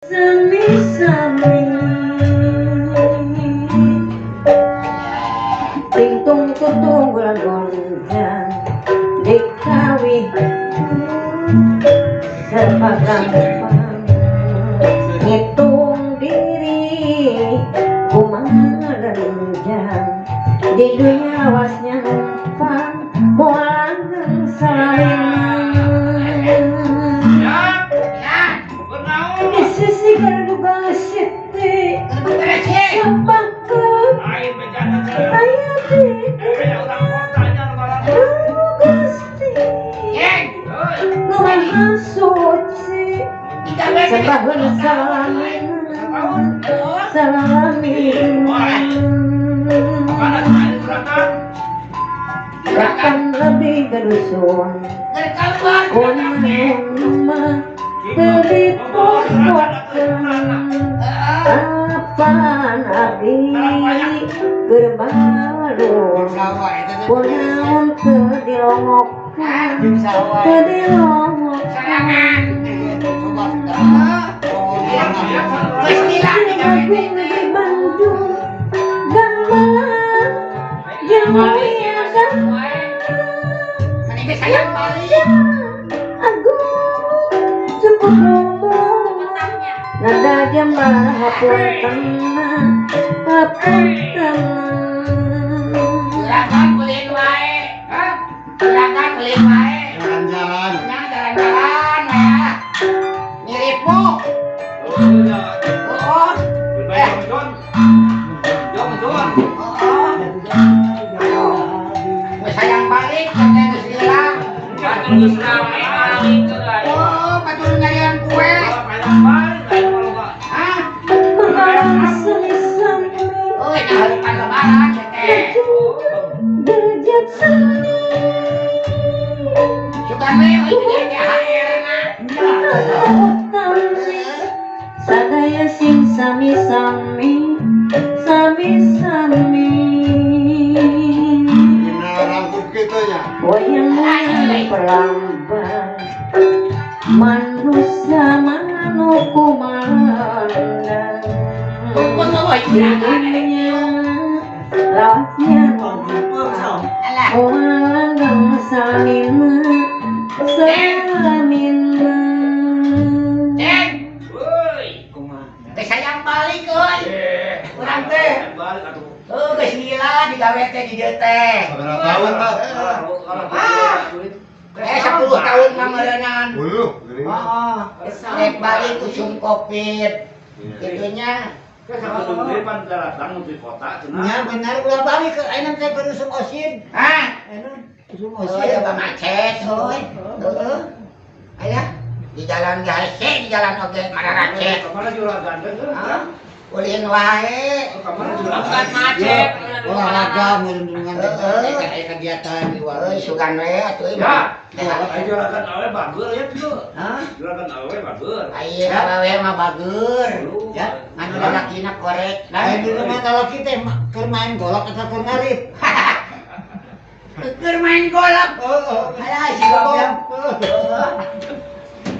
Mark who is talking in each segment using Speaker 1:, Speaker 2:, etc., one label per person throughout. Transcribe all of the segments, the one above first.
Speaker 1: Sami-sami Tingtung tutung bulan gonjang Dikawi Serba-gampang Ngitung diri Kumaranjang Di dunia wasnya numpang Mualang saling sisi kalau basiti sampakut ayati gusti numaha suci sabahun salamin salamin akan lebih gadusun kun rumah telipon apaan abdi gerbalung punaun kedilongokkan kedilongokkan Agung di Bandung gamelan jamulia Agung cukup ngomong nada jambal hapun tenang
Speaker 2: silakan beliin wae silakan beliin wae
Speaker 3: jalan-jalan
Speaker 2: jalan-jalan ya miripmu sayang balik katanya geus hilang batur nyarian kue harukan lebaran
Speaker 1: derajat seni
Speaker 2: suka mewah itu THR
Speaker 1: sadaya sing sami-sami sami-sami
Speaker 3: rangkup gitu ya
Speaker 1: wayang perlamban manusia manuku mandang dirinya lawasnya mualang salina salamina
Speaker 2: sayang balik euy urang teh geus gila digawe teh di dieu teh
Speaker 3: berapa tahun tak
Speaker 2: 10 tahun mameureunnan
Speaker 3: heeh
Speaker 2: rek balik usum covid itunya
Speaker 4: Ya benar ulah balik ke ayeuna teh usum osin. Usum osin
Speaker 2: ya macet heuy heeh aya di jalan gase di jalan oge mararacet ulin wae bukan macet
Speaker 4: olahraga meureun dengan aya kegiatan di luar
Speaker 2: sugan we atuh
Speaker 5: ya juragan awe bager ya tuh juragan awe bager
Speaker 2: aya awewe mah bager
Speaker 4: ya
Speaker 2: anu lalakina korek
Speaker 4: lain di rumah lalaki teh keur main golok eta keur ngarip
Speaker 2: keur main golok aya si gobel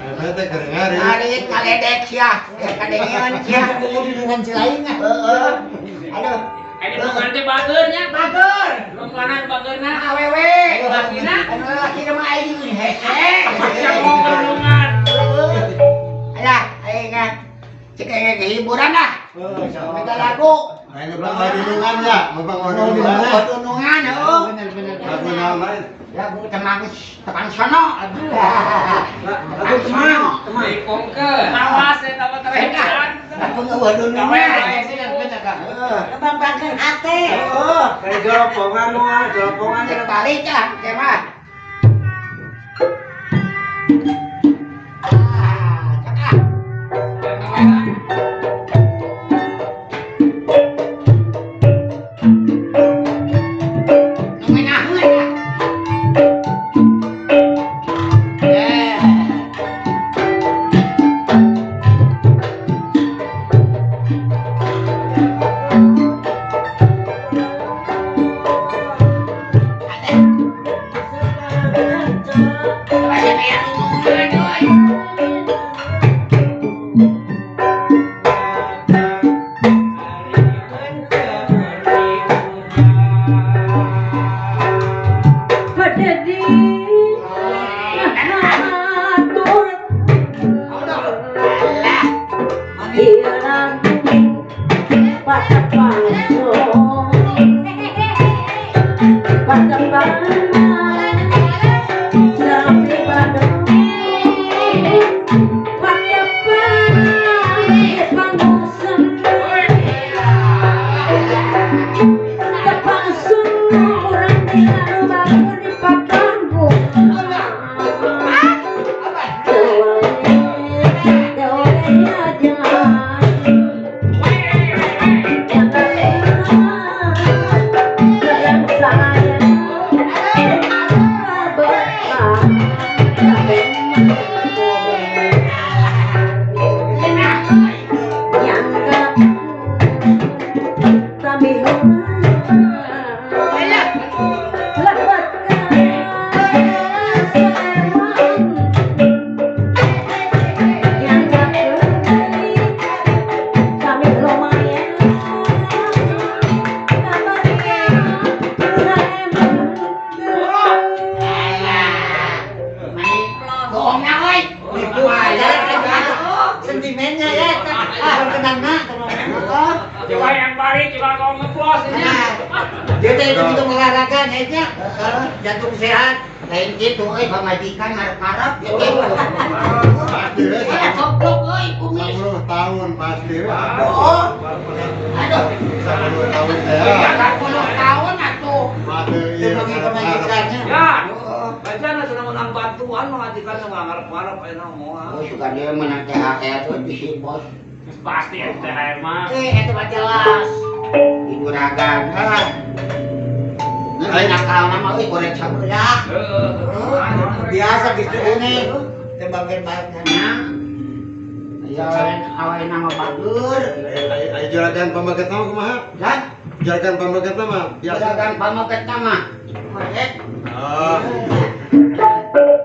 Speaker 3: ada teh keur ngari
Speaker 2: ngarit kaledek sia kadengeun sia
Speaker 4: di dengan cilaing
Speaker 2: heeh aduh
Speaker 5: ini pengantin bagernya
Speaker 2: bager
Speaker 5: mana bagerna
Speaker 2: awewe
Speaker 5: lakina
Speaker 2: anu lalakina mah aya di hese
Speaker 5: yang mau kerungan
Speaker 2: alah ayeuna cek aya hiburan dah minta lagu
Speaker 3: ayo bang dilungan ya bang
Speaker 2: tunungan heuh
Speaker 3: lagu naon
Speaker 2: lagu teman sono
Speaker 5: lagu teman dikongke awas eta mah kerencan
Speaker 2: lagu ngeuweudunungan kebanggakeun ate
Speaker 4: kayak joropongan
Speaker 2: cek balik ya kemah
Speaker 4: Sentimennya ya, kenang nak,
Speaker 5: Coba yang balik, coba kau ngeplos ini.
Speaker 4: Jadi itu juga olahraga ya, jantung sehat. Lain gitu, pemajikan ngarep-ngarep.
Speaker 3: Pasti we.
Speaker 4: Goblok, kumis.
Speaker 3: 10 tahun pasti we.
Speaker 4: Oh, aduh.
Speaker 3: 10 tahun ya.
Speaker 4: 40 tahun atuh.
Speaker 3: Mati iya.
Speaker 4: Sebagai pemajikannya.
Speaker 5: Ya. Bacana sudah menang bantuan mengajikan sama ngarep-ngarep aja mau.
Speaker 4: Oh, suka dia menang THR tuh di si bos.
Speaker 5: Pasti ya THR mah.
Speaker 4: Itu mah jelas. Ibu ragan. Nah, nakal nama korek sabeula. Biasa gitu ini. Tembak-tembakannya. Ya, awalnya nama bagur.
Speaker 3: Ayo juragan pamaket nama kumaha?
Speaker 4: Dan
Speaker 3: Juragan pamaket nama biasa.
Speaker 4: juragan pamaket nama. Korek.
Speaker 3: Oh.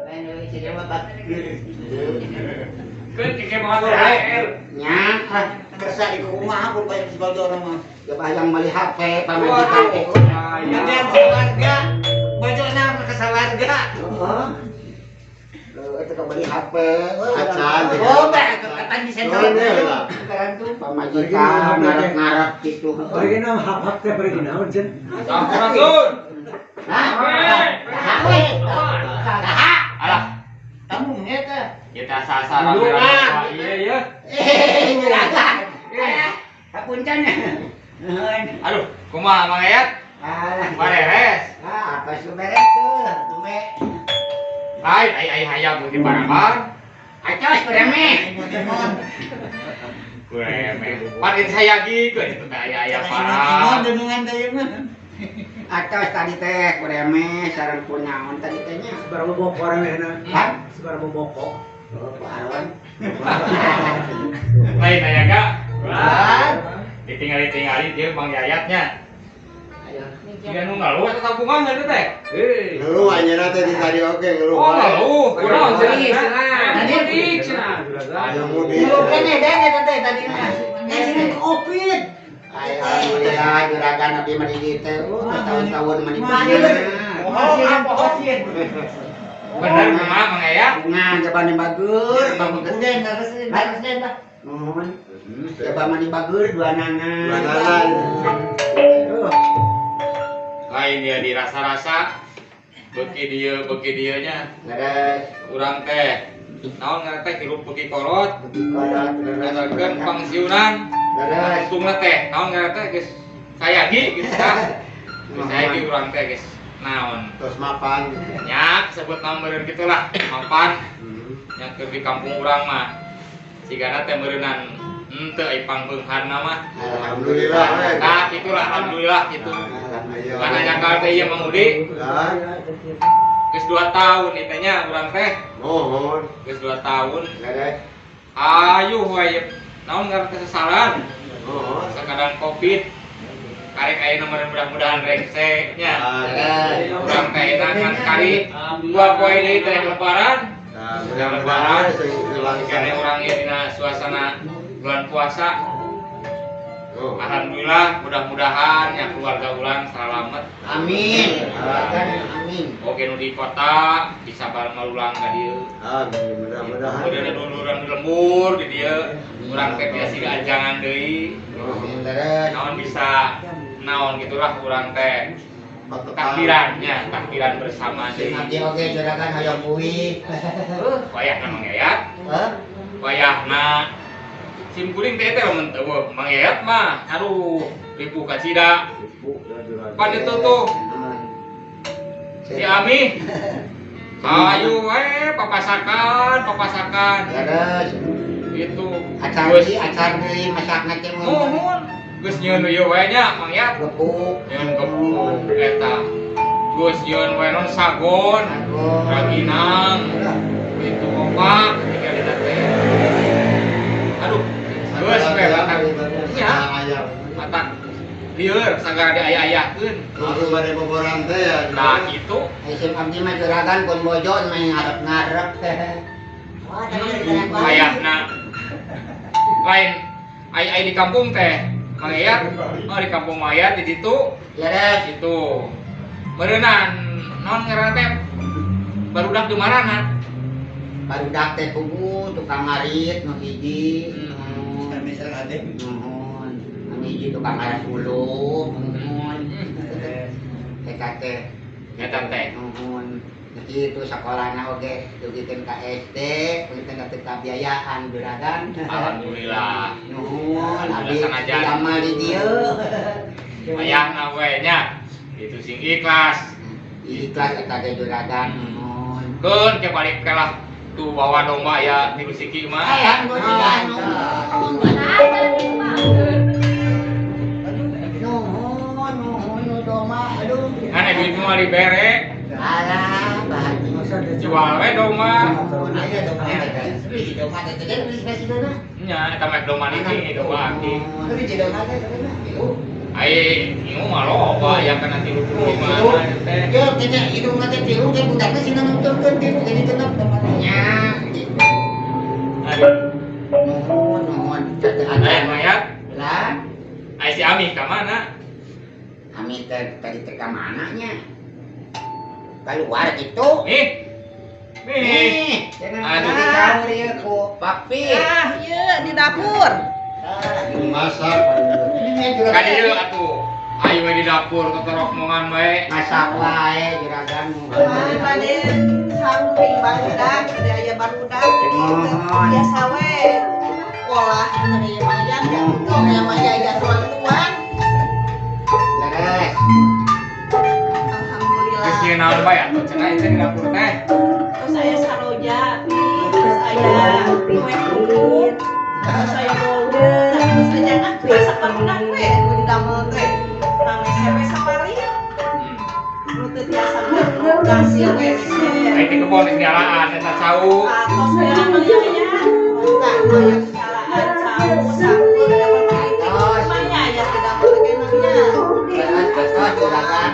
Speaker 4: Lain dari si Dewa bagur.
Speaker 5: Kek mau THR.
Speaker 4: Nya, kersa di rumah aku bayar sebagai orang mah. Coba yang beli HP pamajikan itu. Ada keluarga. Bojona ke keluarga. Itu ke beli HP.
Speaker 3: Acan.
Speaker 4: Oh, kata di sentral. Pamajikan ngarep-ngarep gitu.
Speaker 6: Pergi nama hak-hak teh pergi naon jen?
Speaker 5: Sampurasun.
Speaker 4: Hah?
Speaker 5: Alah,
Speaker 4: Kamu ngeta.
Speaker 5: kita sasaran
Speaker 4: Dua.
Speaker 5: iya ya.
Speaker 4: Juragan. Hapuncannya.
Speaker 5: Aduh, kumaha Mang Ayat? Beres.
Speaker 4: Apa sih beres tuh? Tume.
Speaker 5: Ai hayam mungkin barang.
Speaker 4: Acos bereme.
Speaker 5: Patin saya gitu itu aya parah.
Speaker 4: Denungan teh mah. Acos tadi teh bereme sareng punyaon tadi tehnya.
Speaker 6: Sebarang bobok orang ehna.
Speaker 4: Hah?
Speaker 6: Sebarang bobok.
Speaker 4: Oh, Arwan.
Speaker 5: Lain aya enggak?
Speaker 4: Wan.
Speaker 5: Ditinggali dia Bang Yayatnya.
Speaker 4: Ayo.
Speaker 5: Jika nu ngaluh eta tabungan itu teh.
Speaker 3: Ngeluh aja teh di karaoke ngeluh.
Speaker 5: Oh, ngaluh. Kunaon
Speaker 4: Mudik,
Speaker 5: cenah?
Speaker 4: Tadi
Speaker 5: Mudik cenah.
Speaker 3: Ayo mudik.
Speaker 4: Lu kan edan eta teh tadi mah. Ngasih Covid. Alhamdulillah juragan abdi mah di dieu teh. Tahun-tahun mah di
Speaker 5: Bener kumaha Mang Ayat?
Speaker 4: bunga coba nih bagur, udah harus dah. Mohon. Coba mani bagur dua nangan.
Speaker 3: Dua nangan.
Speaker 5: Lain dia dirasa-rasa beki dieu nya.
Speaker 4: Beres.
Speaker 5: Urang teh naon ngaran teh hirup beki kolot.
Speaker 4: Kolot, beres.
Speaker 5: Ngadakeun pangsiunan.
Speaker 4: Beres.
Speaker 5: Untungna teh naon ngaran teh geus sayagi gitu tah. Geus sayagi urang teh geus naon.
Speaker 3: Terus mapan.
Speaker 5: Nya sebut naon meureun kitulah mapan. Nya keur di kampung urang mah sigana teh meureunan henteu ai pangpeungharna mah.
Speaker 3: Alhamdulillah.
Speaker 5: Nah, itulah alhamdulillah gitu. Karena nyangkal teh ieu Mang Udi geus 2 tahun ieu teh nya urang teh.
Speaker 3: Mohon.
Speaker 5: Geus 2 tahun.
Speaker 4: Beres.
Speaker 5: Ayo we naon ngaran teh sasalan.
Speaker 3: Mohon.
Speaker 5: Sakadang Covid. Karek ayeuna mudah-mudahan rek nya. Urang teh enakan kali 2 poe deui teh lebaran.
Speaker 3: Mudah-mudahan
Speaker 5: Karena orang ieu dina suasana bulan puasa.
Speaker 3: Oh.
Speaker 5: Alhamdulillah, mudah-mudahan ya keluarga ulang selamat.
Speaker 4: Amin. Amin.
Speaker 5: Oke nu di kota bisa bareng ulang ka dieu.
Speaker 3: Amin. Mudah-mudahan.
Speaker 5: Kemudian duluran di lembur di dieu. Urang teh biasa diajangan deui.
Speaker 4: Amin terus.
Speaker 5: Naon bisa naon gitulah urang teh takbiran bersama deui.
Speaker 4: Nanti oke juragan hayang kuih.
Speaker 5: Wayahna Mang Yayat.
Speaker 4: Hah?
Speaker 5: Wayahna sim kuring teh teh lamun teu Mang Yayat mah aduh ribu ka cida. Pan itu tuh si Ami. Ayo papasakan.
Speaker 4: Terus
Speaker 5: Itu
Speaker 4: acar deui masakna teh mah.
Speaker 5: mohon geus nyieun ieu wae nya Mang Yayat.
Speaker 4: Gepuk.
Speaker 5: Nyieun gepuk eta. Geus nyieun wae non sagon, raginang. Itu opak tinggal di teh. Aduh, geus we batak. Nya, batak lieur sagara diaya-ayakeun.
Speaker 3: Aku bade boboran teh ya.
Speaker 5: Nah, gitu.
Speaker 4: Isim abdi mah juragan pun bojo main ngarep-ngarep.
Speaker 5: Kayakna lain ai di kampung teh Mang Yayat, di kampung Mayat di situ.
Speaker 4: Ya res.
Speaker 5: Itu berenang non ngaranna teh barudak di marana.
Speaker 4: Barudak teh pugu tukang ngarit nu hiji. Nuhun. Anu hiji tukang ngaras ulu. Nuhun. Eta teh.
Speaker 5: Eta teh.
Speaker 4: Nuhun. Jadi itu sekolahnya oke, dugikeun ka SD, punten dapat kabiayaan juragan.
Speaker 5: Alhamdulillah.
Speaker 4: Nuhun, abdi
Speaker 5: Sengaja.
Speaker 4: amal di dieu.
Speaker 5: Wayahna we nya. Itu sing ikhlas.
Speaker 4: Ikhlas eta ge juragan. Nuhun.
Speaker 5: Keun ke balik kelah tuh bawa domba ya di Siki mah.
Speaker 4: Nuhun domba, aduh.
Speaker 5: Kan duit mah dibere.
Speaker 4: Alah, bahagia.
Speaker 5: Jual we domba.
Speaker 4: Nuhun aya domba teh. Beli domba teh teh beli spesialna.
Speaker 5: Nya eta mah domba niki domba aki.
Speaker 4: Beli domba teh teh.
Speaker 5: Ai ingu mah loba ya kana 35 teh.
Speaker 4: Yo, kita hidung mata tiru kan budaknya sih nontonkeun tiru jadi genep temannya.
Speaker 5: Aduh.
Speaker 4: Nuhun,
Speaker 5: Aya mayat.
Speaker 4: lah.
Speaker 5: Ai si Ami ka mana?
Speaker 4: Kami tadi teh ka mananya? Keluar gitu.
Speaker 5: Nih.
Speaker 4: Jangan
Speaker 5: Aduh.
Speaker 4: tahu ya ku papi.
Speaker 7: Iya di dapur.
Speaker 3: Masak.
Speaker 5: Ka dieu atuh. Ayo we di dapur totorok mongan bae.
Speaker 4: Masak wae juragan.
Speaker 7: Kemarin tadi sarung ping barudak, ada aya barudak.
Speaker 4: Mohon.
Speaker 7: Biasa we sekolah dari mayat ya itu kayak maya ya tuan-tuan.
Speaker 4: Leres.
Speaker 7: Alhamdulillah.
Speaker 5: Geus nyieun naon bae atuh cenah itu di dapur teh.
Speaker 7: Terus saya saroja, terus saya kue kulit, terus saya golden, terus saya kan biasa barudak we nu di damel teh. Rame sewe sapari. Nu teu biasa barudak sih we mese.
Speaker 5: Ai teh kebon di jalaan eta cau.
Speaker 7: Atos beran maya ya. Enggak, maya salaan saus sambel dapat begitu. Maya ya tidak boleh kenanya.
Speaker 4: Leres juragan.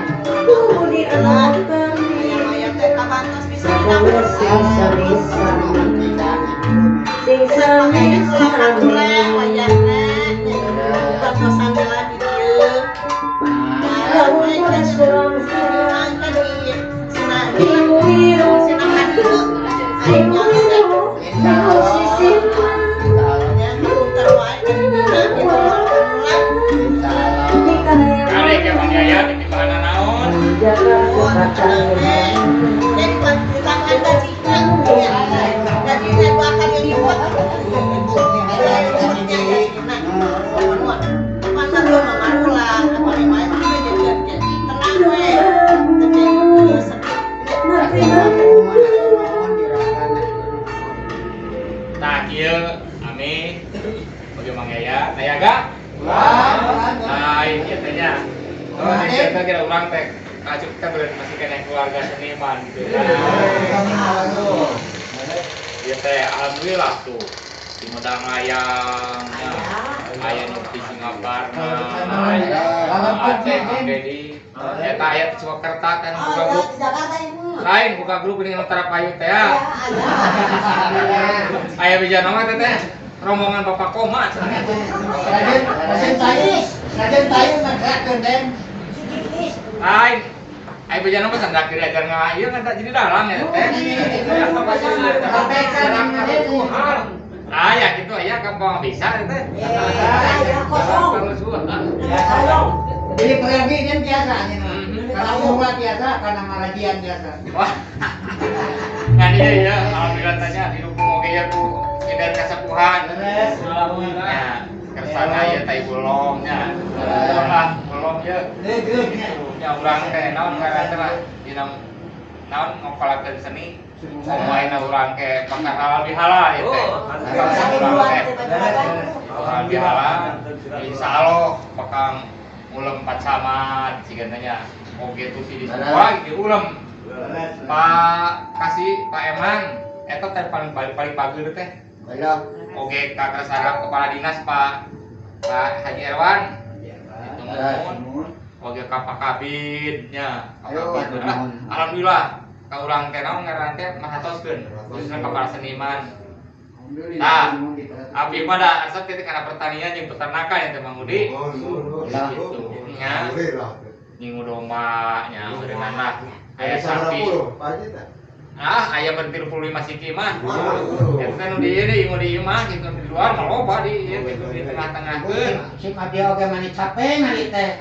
Speaker 7: Maya teh kabantos bisa didapur.
Speaker 5: Kali ke Mang Yayat di bahan naon? Tah kieu Ami bagi Mang Yayat, aya gak? Lain ieu teh nya. Oh, ini kita kira urang teh kacup kita berarti masih kena keluarga seniman gitu kan. Ieu teh alhamdulillah tuh di Medang Layang, aya nu di Singaparna, Aceh Mang Dedi, eta aya di Surakarta teh nu buka grup. Lain buka grup ini antara payu teh ya. Aya bijana mah teh teh. rombongan Bapak Koma cenah.
Speaker 2: Raden tayu ngagerakeun den.
Speaker 5: Lain. Ai bejana mah sandak diajar ngalah ieu kan jadi dalang ya teh. Ah ya gitu aya gampang bisa teh.
Speaker 2: Jadi pergi kan biasa nih. Kalau umrah biasa karena marajian biasa.
Speaker 5: Wah. Ngan ieu ya alhamdulillah tanya didukung oge ya ku edan kasapuhan. Ya, kersana ya tai bolongnya. Bolong ya. Ya urang teh naon ngaran teh lah dina naon ngopalakeun seni. Ngomaina urang ke pakar halal bihalal ya teh. Halal bihalal. Insyaallah bakal ulem empat samad sigantanya. Oge tuh si disua gitu ulem. Pak kasih Pak Eman eta teh paling bageud teh. Oge ka Kersana kepala dinas Pak Haji Erwan. Itu nuhun. Oge ka Pak Kabid nya. Alhamdulillah ka urang teh naon ngaran teh mahatoskeun khususna kepala seniman. Nah, abdi mah da asal teh kana pertanian jeung peternakan ya teh Mang Udi. Gitu nya. Nyingu domba nya berenang lah. Aya sapi. Aya bertir 35 siki mah. Eta nu di ieu deui mau di ieu mah gitu di luar mah loba di ieu gitu di tengah-tengahkeun.
Speaker 2: Si Kadia oge mani capek ngali teh.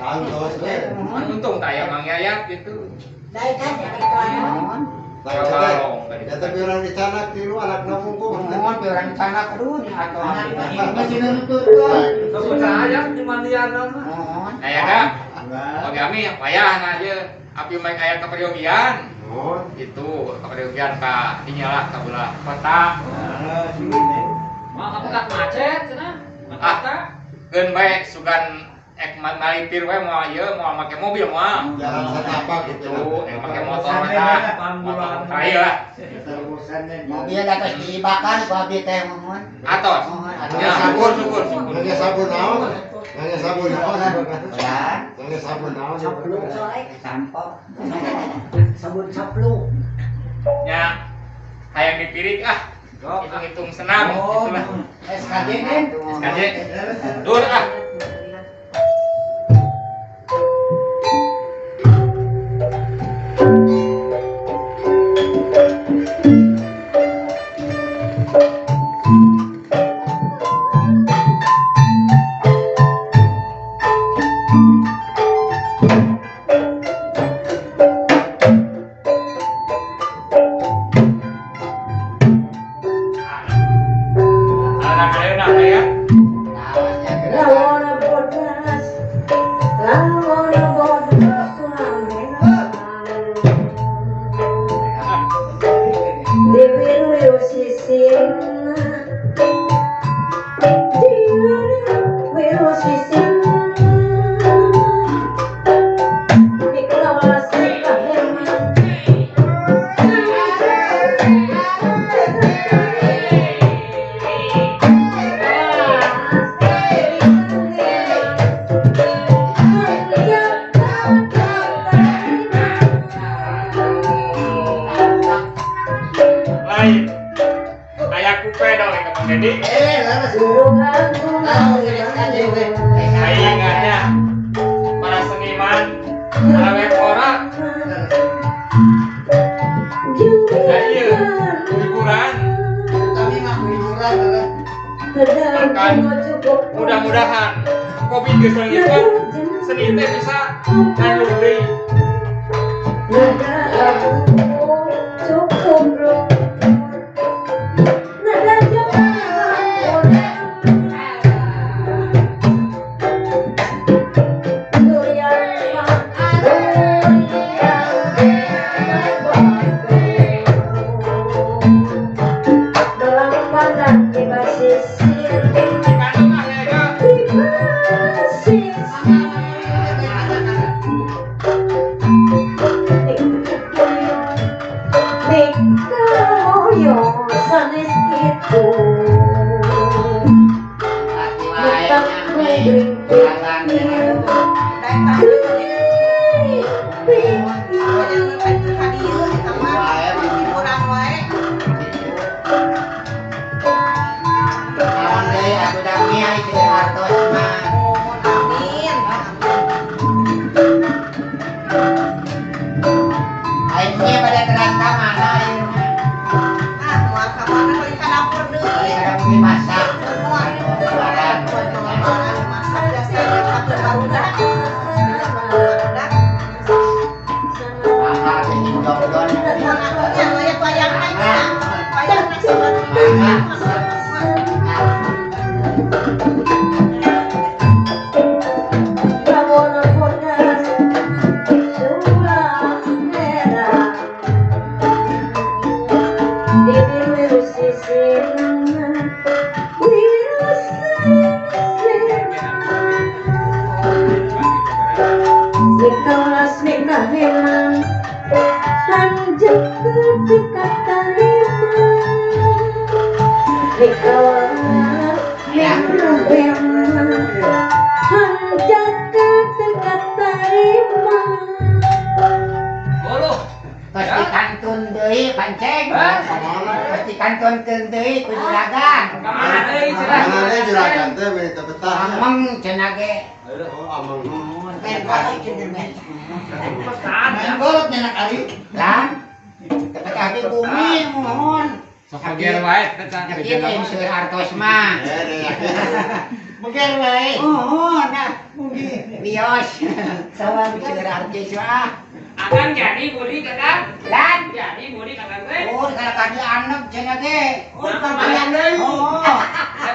Speaker 5: Untung teh aya Mang Yayat gitu.
Speaker 3: Ya tapi orang di sana tilu anak nabung kok.
Speaker 2: Mohon pe urang sana aduh nya atuh abdi. Masih nuntut.
Speaker 6: Sebut saja cuma liaran mah.
Speaker 2: Mohon.
Speaker 5: Aya ka? Oge ami payah na ieu api main aya ka peryogian. Itu ka peryogian ka dinya lah ka belah kota.
Speaker 6: Mah kamu tak macet cenah.
Speaker 5: Keun bae sugan malipir we moal ieu moal make mobil moal.
Speaker 3: Jalan setapak gitu.
Speaker 5: Make motor mah. Motor kaya lah.
Speaker 2: Mobil atas diibakan ku abdi teh mohon.
Speaker 5: Atos. Ya, syukur.
Speaker 3: Nanya sabun naon? Nanya sabun naon?
Speaker 2: Ya.
Speaker 3: Nanya sabun naon?
Speaker 2: Sampo.
Speaker 6: Sabun caplu.
Speaker 5: Ya. Hayang dipirik ah. Hitung-hitung senam itulah.
Speaker 2: SKJ kan?
Speaker 5: SKJ. Dur ah. Jadi saingannya para seniman awet orang dari hiburan akan mudah-mudahan kopi geus seni teh bisa nganu deui.
Speaker 2: artos mah.
Speaker 7: Amin.
Speaker 2: Aingnya pada teras ka mana ayeuna?
Speaker 7: Ah, moal ka mana balik ka dapur deui.
Speaker 2: Sekarang beli masak.
Speaker 7: Moal
Speaker 2: Jualan.
Speaker 7: masak biasa kapten barudak. Barudak.
Speaker 2: Mahal ini udon-udon.
Speaker 7: Moal akunya layak wayang aja. Wayang nasi
Speaker 1: Kamu bodas sulam merah bibir wirus sisirna wirus Nikaulas nikahiman hanjak dekat tarima Nikaulas nikahiman hanjak dekat tarima
Speaker 6: Bolo.
Speaker 2: Pasti kantun deui panceng.
Speaker 6: Hah?
Speaker 2: Pasti kantunkeun deui ku juragan.
Speaker 6: Kamana deui cenah?
Speaker 3: Mana dia juragan teh minta betah.
Speaker 2: Ameng cenah ge.
Speaker 3: Oh, amang.
Speaker 2: Main golok cenah main.
Speaker 4: Main golok nyenak ari.
Speaker 2: Lan. Ketika di bumi mohon.
Speaker 5: Sok pager wae eta.
Speaker 2: Yakin yang seueur artos mah.
Speaker 4: Beger wae.
Speaker 2: Oh, nah. Bios. Sawan seueur artis mah.
Speaker 5: Akan jadi budi kadang.
Speaker 2: Lan.
Speaker 5: Jadi budi kadang teh.
Speaker 2: Oh, kali anak cenah ge.
Speaker 4: Oh, panggilan deui.
Speaker 2: Oh.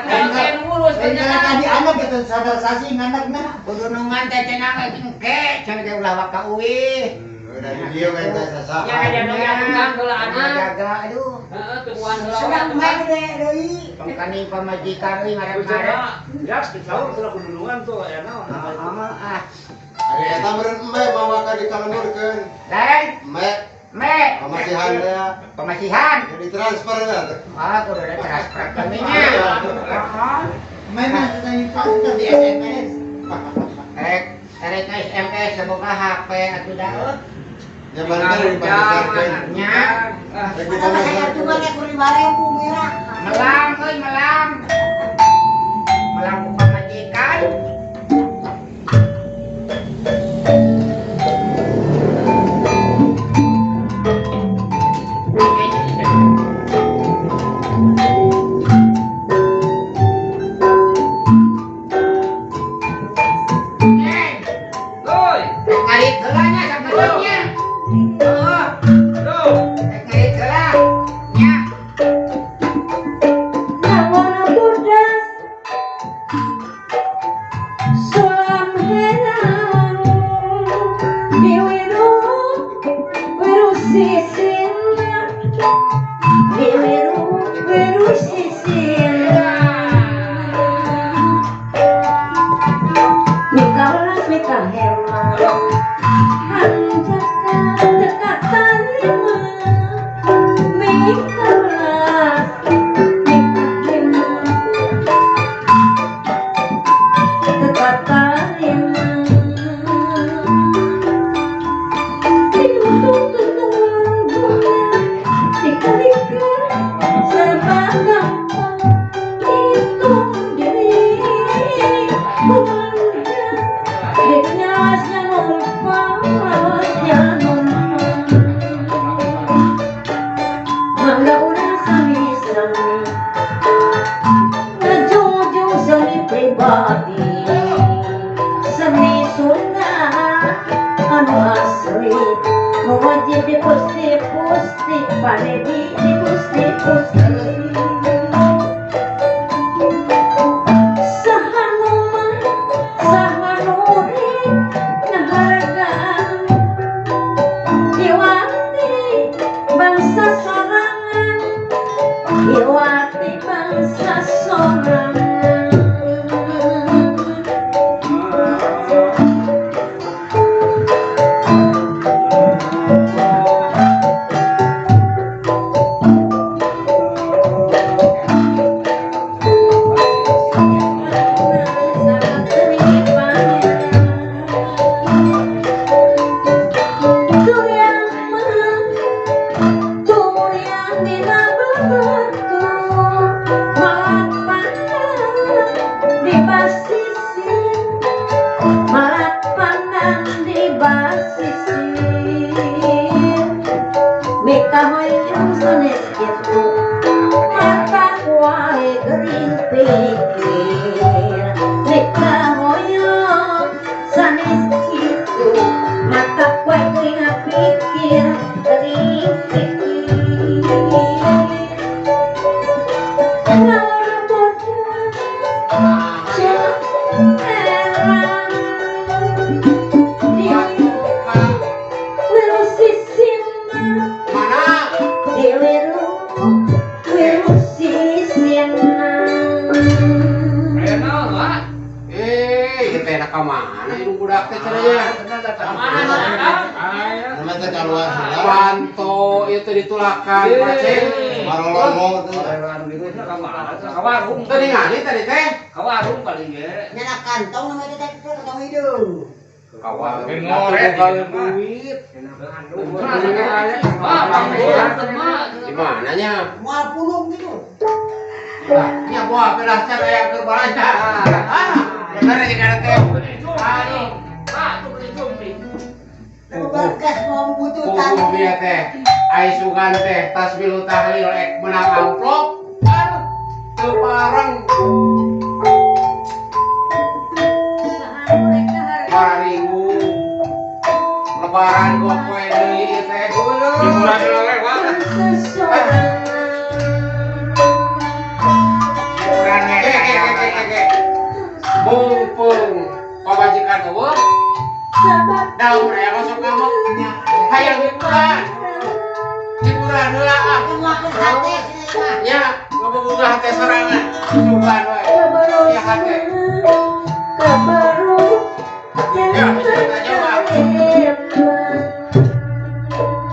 Speaker 5: Saya ngurus
Speaker 4: Lain kali
Speaker 5: ternyata.
Speaker 4: tadi anak itu sadar sasi nganakna.
Speaker 2: Kudu nungan teh cenah ge engke cenah ge ulah waka uwi.
Speaker 3: Udah di dia kan teh sasaha.
Speaker 5: Ya ada tukang heula anak.
Speaker 2: Jaga aduh.
Speaker 5: Heeh, tungguan heula
Speaker 2: Sedang
Speaker 5: we.
Speaker 2: main deui. Pangkani pamajikan euy marek-marek.
Speaker 6: Ya, tahu sudah kudunungan tuh ya naon.
Speaker 2: Ah.
Speaker 3: Ari eta meureun embe bawa ka dikalemurkeun.
Speaker 2: Lain,
Speaker 3: Embe
Speaker 2: me.
Speaker 3: pamasihan teh
Speaker 2: Pemasihan.
Speaker 3: jadi transfer teh.
Speaker 2: Ah, kudu ada transfer kaminya.
Speaker 4: Main tadi pas di SMS.
Speaker 2: Erek SMS semoga HP atuh daun.
Speaker 3: Nyabankan dipanisarkeun.
Speaker 2: Nya.
Speaker 3: Rek dipanisarkeun.
Speaker 2: Melang euy melang. Melang ku pamajikan.
Speaker 5: Loi.
Speaker 2: Ngarit heula nya sakedeungnya. Heeh.
Speaker 5: Tuh.
Speaker 2: Ngarit heula. Nya.
Speaker 1: Kamu bodas sulam merah wirus sisirna wirus sisirna Nikaulas nikaheman hanjak dekat tarima Nikaulas nikaheman dekat tarima Diuntung-untung dikalikan serba gampang hitung diri keluarga deknyasnya numpasnya numpang mangga urang sami-sami ngejujung seni pribadi seni Sunda anu asli nu wajib dipusti-pusti panedi dipusti-pusti sahanuman sahanuri ngahargaan Iwati bangsa sorangan Iwati bangsa sorangan
Speaker 5: Ayo naon, Wak?
Speaker 3: Kita enak kemana ini budak teh caranya?
Speaker 5: Mana naon?
Speaker 3: Nama teh keluar sudah.
Speaker 4: Panto itu ditulakan pacen.
Speaker 3: Marolomo teh.
Speaker 6: Kawarung
Speaker 4: Tadi ngali tadi teh.
Speaker 6: kawarung paling ge.
Speaker 2: Nyana kantong namanya teh kantong hidup.
Speaker 4: Kawan
Speaker 5: Ben ngoret
Speaker 4: kalau
Speaker 5: ieu mah.
Speaker 4: duit.
Speaker 5: Wah, panggilan teman.
Speaker 4: Gimana nya?
Speaker 2: Mual pulung gitu.
Speaker 4: Ya buah pedah cara yang berbelanja. Bener ya kada teh.
Speaker 5: Aduh, Pak, tuh beli jumpi.
Speaker 2: Berkas mau bututan.
Speaker 4: Kuku dia teh. Ai sugan teh tasbihul tahlil ek menang amplop. Aduh. Teu pareng. Maringu. Lebaran gua poe deui ieu teh.
Speaker 5: Hiburan lewat.
Speaker 4: Ukuran mumpung pamajikan eueuh daun aya masuk ngamuk hayang hiburan heula ah
Speaker 2: Makan sate sini mah.
Speaker 4: nya ngeboboga hate sorangan sugan we ya hate ya bisa jawab ya ah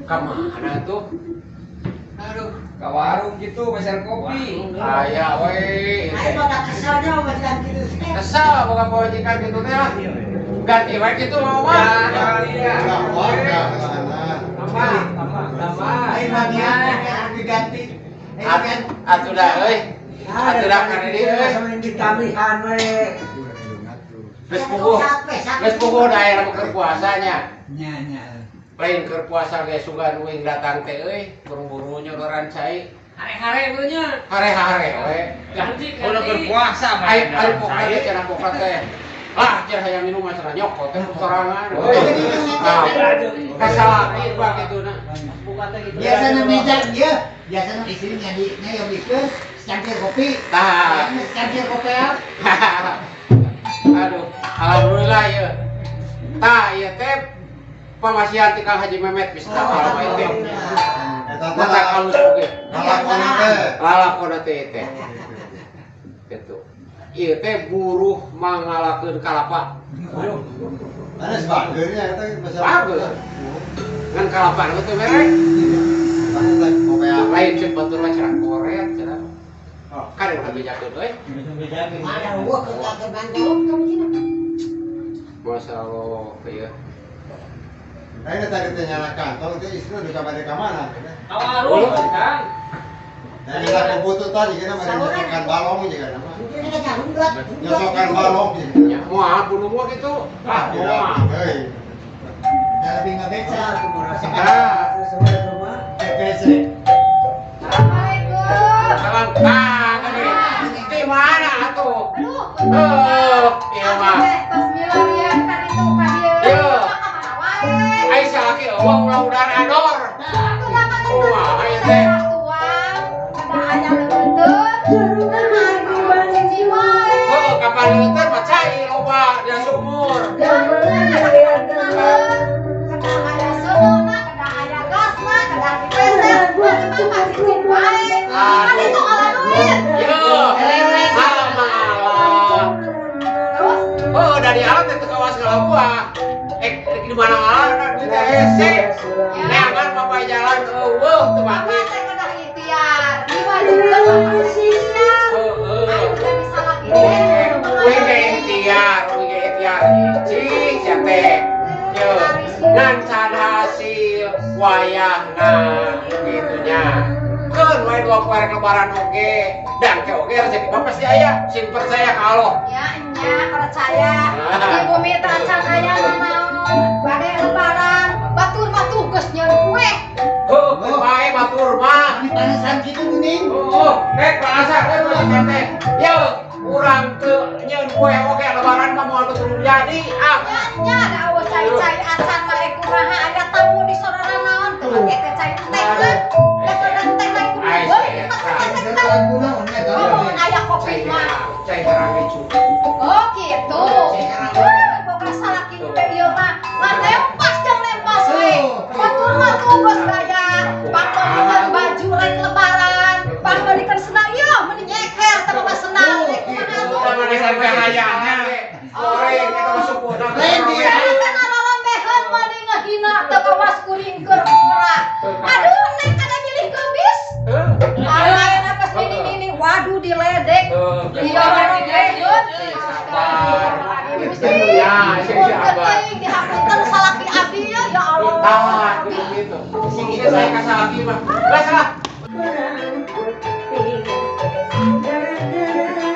Speaker 4: Kemana tuh? Aduh,
Speaker 6: Ka warung gitu pesan kopi.
Speaker 4: aya we.
Speaker 2: Ayo pada keselnya macam gitu sih.
Speaker 4: Kesal boga pamajikan gitu teh lah. Ganti we kitu mau mah.
Speaker 6: Iya.
Speaker 3: Warga sana.
Speaker 6: Tambah.
Speaker 2: Ayo bagian diganti.
Speaker 4: Atuh dah euy. Atuh dah kana dieu euy.
Speaker 2: Sama ditamihan we.
Speaker 4: Geus puguh. Geus puguh daerah keur puasanya.
Speaker 2: Nya.
Speaker 4: Lain keur puasa ge sugan uing datang teh euy, buru-buru nyodoran cai.
Speaker 5: Hare-hare beulnya.
Speaker 4: Hare-hare we.
Speaker 5: Ganti.
Speaker 6: Udah berpuasa mah.
Speaker 4: Ai pokokna teh cenah pokokna teh. Ah, cenah hayang minum mah cenah nyokot teh sorangan. Ah, kasalaki bang kituna.
Speaker 2: Biasanya meja dia, biasanya istrinya yang bikin secangkir kopi.
Speaker 4: Tah.
Speaker 2: Secangkir kopi ya.
Speaker 4: Aduh, alhamdulillah ya. Tah, ieu teh pamasihan ti Kang Haji Memet bisa kalau main teh.
Speaker 3: Eta teh
Speaker 4: Mata kalus oge.
Speaker 3: lalakona teh.
Speaker 4: Lalakona teh teh. Gitu. Ieu teh buruh mangalakeun kalapa.
Speaker 3: Ada sebageurnya eta bahasa.
Speaker 4: Bagus. Ngan kalapa nu teh merek.
Speaker 3: Mana teh kopea.
Speaker 4: Lain ceuk batur mah cenah koret cenah. Kadang ngabejakeun euy.
Speaker 2: Mana gua ke Bandung kamu cina.
Speaker 4: Masyaallah ieu.
Speaker 3: Ayeuna tadi teh nyana kantong teh istrina di kamar ka mana?
Speaker 5: Kawarung kan.
Speaker 3: Jadi aku butuh tadi kita menyosokan balong juga nama. Nyosokan balong juga.
Speaker 5: Mual bunuh gua gitu. Ah, mual.
Speaker 3: Hei.
Speaker 4: Ya lebih nggak beca, aku mau rasa.
Speaker 3: Sesuai rumah. TPC.
Speaker 1: Assalamualaikum.
Speaker 5: Salam tangan nih. Di mana atuh?
Speaker 1: Aduh,
Speaker 5: Iya mah.
Speaker 1: Bismillah ya kan itu kan dia.
Speaker 5: Iya.
Speaker 1: Kemana wae?
Speaker 5: Aisyah lagi udah ador.
Speaker 1: Aku dapat
Speaker 5: Wah, ayo teh.
Speaker 1: tuang. Ada aya leuteun. Nah, cici wae.
Speaker 5: Oh, kapan leuteun mah cai loba di sumur. Oh, dari alat itu kawas kalau gua. Di mana alat duit hese. Ya kan bapak jalan tuh mati. Cing teh. Yo, ngan hasil wayahna gitunya. Keun wae dua poe lebaran oge. Dan ke oge rezeki bapak pasti aya. Simpen saya kalau.
Speaker 1: Ya, nya percaya. Di bumi tacan aya naon. Bade lebaran, batur mah tugas nyeun kue.
Speaker 5: Oh, bae batur mah.
Speaker 4: Panasan gitu kuning.
Speaker 5: Oh, kerasa teh. Yo, urang teu nyeun kue oge lebaran mah moal betul jadi.
Speaker 1: Nya da eueuh cai-cai acan mah kumaha aya tamu di sorana naon. Make teh cai teh mah. Da teh lain kudu. Oh, aya kopi mah.
Speaker 5: Cai harang itu.
Speaker 1: Oh, gitu. Boga salaki teh ieu mah. Ngan lempas jeung lempas we. Batur mah tugas gaya. Pangpangkeun baju rek lebaran. Pangbalikeun senang ieu meni nyeker teh mah senang.
Speaker 5: Sama di sampai hayangnya. Sore kita masuk kota.
Speaker 1: Saya kan lalombeheun mani ngahina teu kawas kuring keur ora. Aduh, nek kada milih geubis. Lain apa ini waduh diledek. Iya lalombeheun.
Speaker 5: Sabar. Ya, sabar.
Speaker 1: Dihapunten salaki abdi ya Allah.
Speaker 5: Tahan gitu. Sini saya kasih lagi mah. Enggak salah.
Speaker 1: Perang putih gara-gara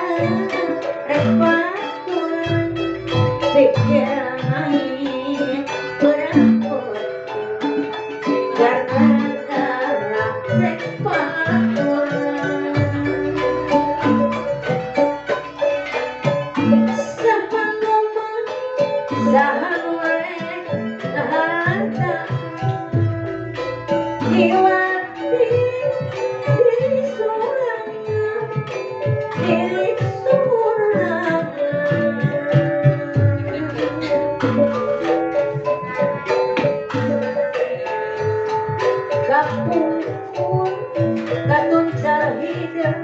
Speaker 1: repaturan pikiran perang putih gara-gara repaturan sahan ngomong sahan warek harta Diwati diri sorangan, diri sorangan. Kapungkur, katun cara hidup.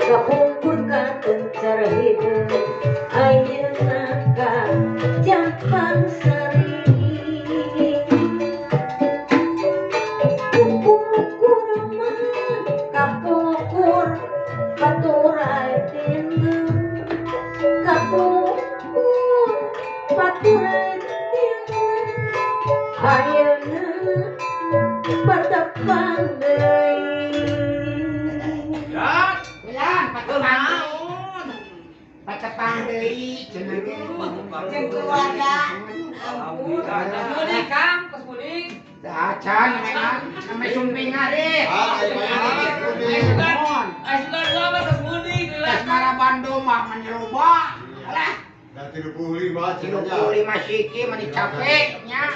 Speaker 1: Kapungkur katun cara hidup. Ayeuna ka Jampang Sari. Kapukur paturai tinggal kapukur paturai tinggal ayeuna berdepan deui
Speaker 5: Ya,
Speaker 2: Patul naon? Patepang deui cenah ge.
Speaker 7: Jeung keluarga.
Speaker 6: Budi Kang, Kos Budi.
Speaker 2: Acan memang ame sumping ari.
Speaker 6: Asukan gua mah Kos Budi geus.
Speaker 2: Asmara Bandung mah menyeruba. Alah,
Speaker 3: Dan 35 cenanya.
Speaker 2: 35 siki meni capek nya.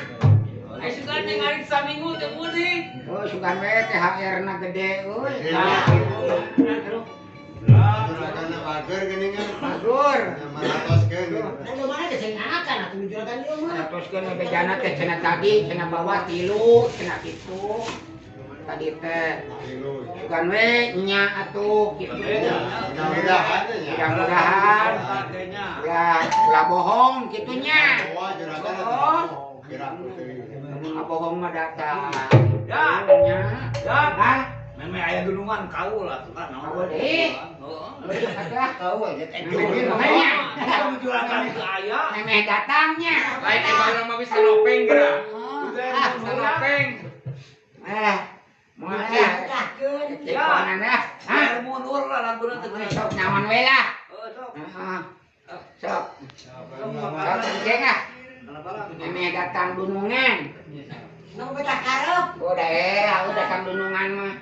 Speaker 6: Asukan yang hari saminggu teh Budi.
Speaker 2: Oh, sugan we THR-na gede euy.
Speaker 6: Aduh.
Speaker 3: Juragan bager geuningan.
Speaker 2: Bagur.
Speaker 3: Maraoskeun.
Speaker 4: Ada mana ada sing akan atuh juragan ieu mah.
Speaker 2: Teruskeun we bejana teh cenah tadi, cenah bawa 3, cenah kitu. Tadi teh sugan we nya atuh kitu.
Speaker 3: Mudah-mudahan ya.
Speaker 2: Mudah-mudahan. Ulah bohong kitunya.
Speaker 3: Wah, juragan atuh. Kira putih.
Speaker 2: Bohong mah datang.
Speaker 6: Ya.
Speaker 2: Nya.
Speaker 6: Ya.
Speaker 2: Hah?
Speaker 6: Memang aya gunungan kau lah tuh kan.
Speaker 2: Boleh.
Speaker 6: Heeh.
Speaker 2: Ada.
Speaker 4: Tahu aja
Speaker 2: Memangnya.
Speaker 6: Kalau juragan itu aya.
Speaker 2: Memeh datangnya.
Speaker 5: lain ibarat mah bisa nopeng geura.
Speaker 2: Ah,
Speaker 5: Bisa nopeng.
Speaker 2: Moal ya. Cekonan ya. Hah?
Speaker 6: Biar mundur lah laguna teh.
Speaker 2: Sok nyaman we lah.
Speaker 6: Sok.
Speaker 2: Heeh. Sok.
Speaker 6: Sok.
Speaker 2: Sok kenceng ah.
Speaker 6: Kenapa lah?
Speaker 2: Ini datang gunungan.
Speaker 7: Nunggu betah karep.
Speaker 2: Udah datang gunungan mah.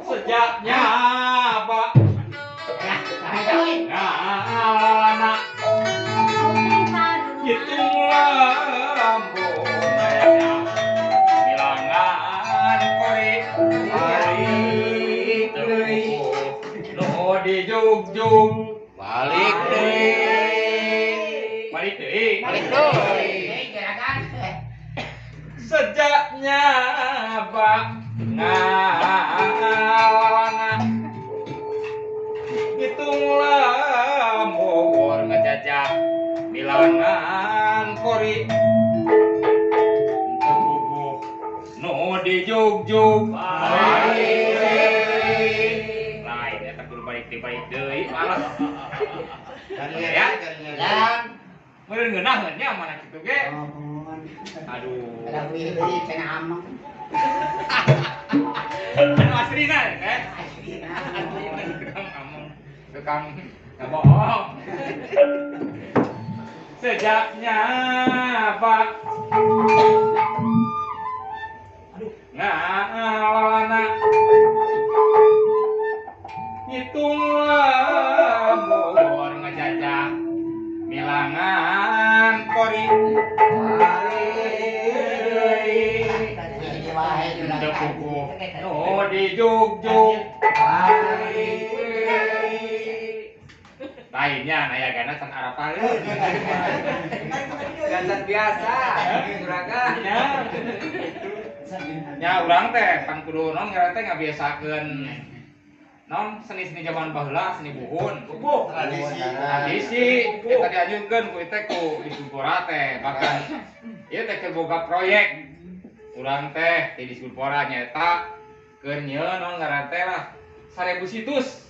Speaker 5: Sejaknya Pak anak itu lambung bilangan kori balik deui nu di jugjug balik deui balik deui sejaknya Pak ngalangan hitunglah Bogor ngejajah bilangan kori tubuh nu di jugjug balik lain eta kudu balik deui malah ya
Speaker 2: Dan
Speaker 5: meureun ngeunaheun nya mana kitu ge aduh
Speaker 2: ada beli cenah amang.
Speaker 5: anu aslina kan tukang bohong sejaknya Pak ngalana hitunglah Bogor ngejajah milangan kori Depuku nu di jugjug lainnya nayagana can arapaleun.
Speaker 6: Gantan biasa, juragan.
Speaker 5: Ya urang teh pan kudu non ngaran teh ngabiasakeun non seni-seni zaman baheula seni buhun. Tradisi eta dianjurkeun ku teh ku di Sulpora teh bahkan ieu teh keur boga proyek. Urang teh di Sulpora nyaeta keur nyieun non ngaran teh lah 1000 situs.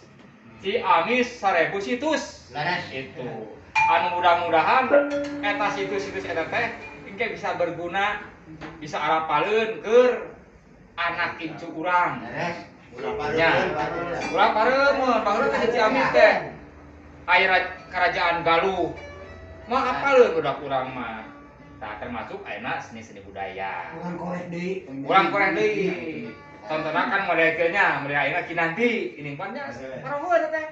Speaker 5: Ciamis 1000 situs.
Speaker 4: Laras.
Speaker 5: Itu. Anu mudah-mudahan eta situs-situs eta teh engke bisa berguna bisa arapaleun keur anak incu urang.
Speaker 4: Laras.
Speaker 5: Ya. Urang pareum baheula teh di Ciamis teh. Aya kerajaan Galuh. Mah apaleun budak urang mah. Tah termasuk ayeuna seni-seni budaya. Urang korek deui. Contohna kan modelkeunnya, model ayeuna kinanti, ini pannya paroheun teh.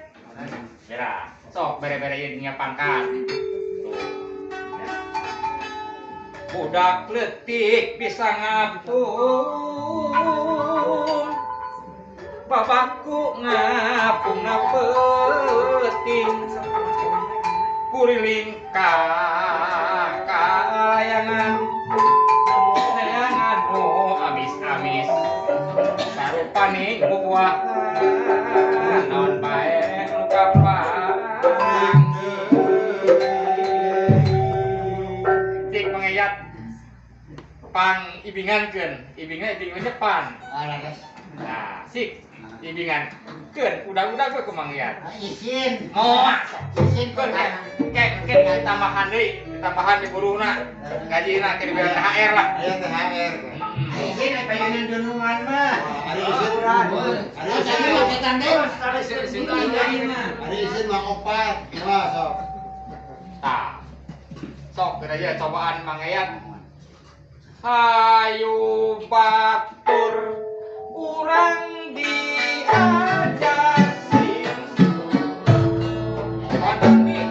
Speaker 5: Ya, sok bere-bere ieu nya pangkat. Tuh. Ya. Budak leutik bisa ngapung. Bapakku ngapung ngapeuting. Kuriling kalayangan. Neangan amis-amis. Sarupani buah non bae lukapang. Cik mangeyat pang ibingankeun, ibingannya pan.
Speaker 4: Laras.
Speaker 5: Nah, sik ibingan keun udah gue kemanggian.
Speaker 4: Izin.
Speaker 5: Oh,
Speaker 4: Izin
Speaker 5: keun
Speaker 4: kan.
Speaker 5: kayak tambahan deui, tambahan di buruhna. Gajina ke dibayar THR lah.
Speaker 3: Aya THR.
Speaker 4: Izin pengen dunungan mah.
Speaker 3: Ada izin mah opat. Wah, sok.
Speaker 5: Tah. Sok geus aja cobaan mangeyat. Hayu batur urang diajasin. Pandemi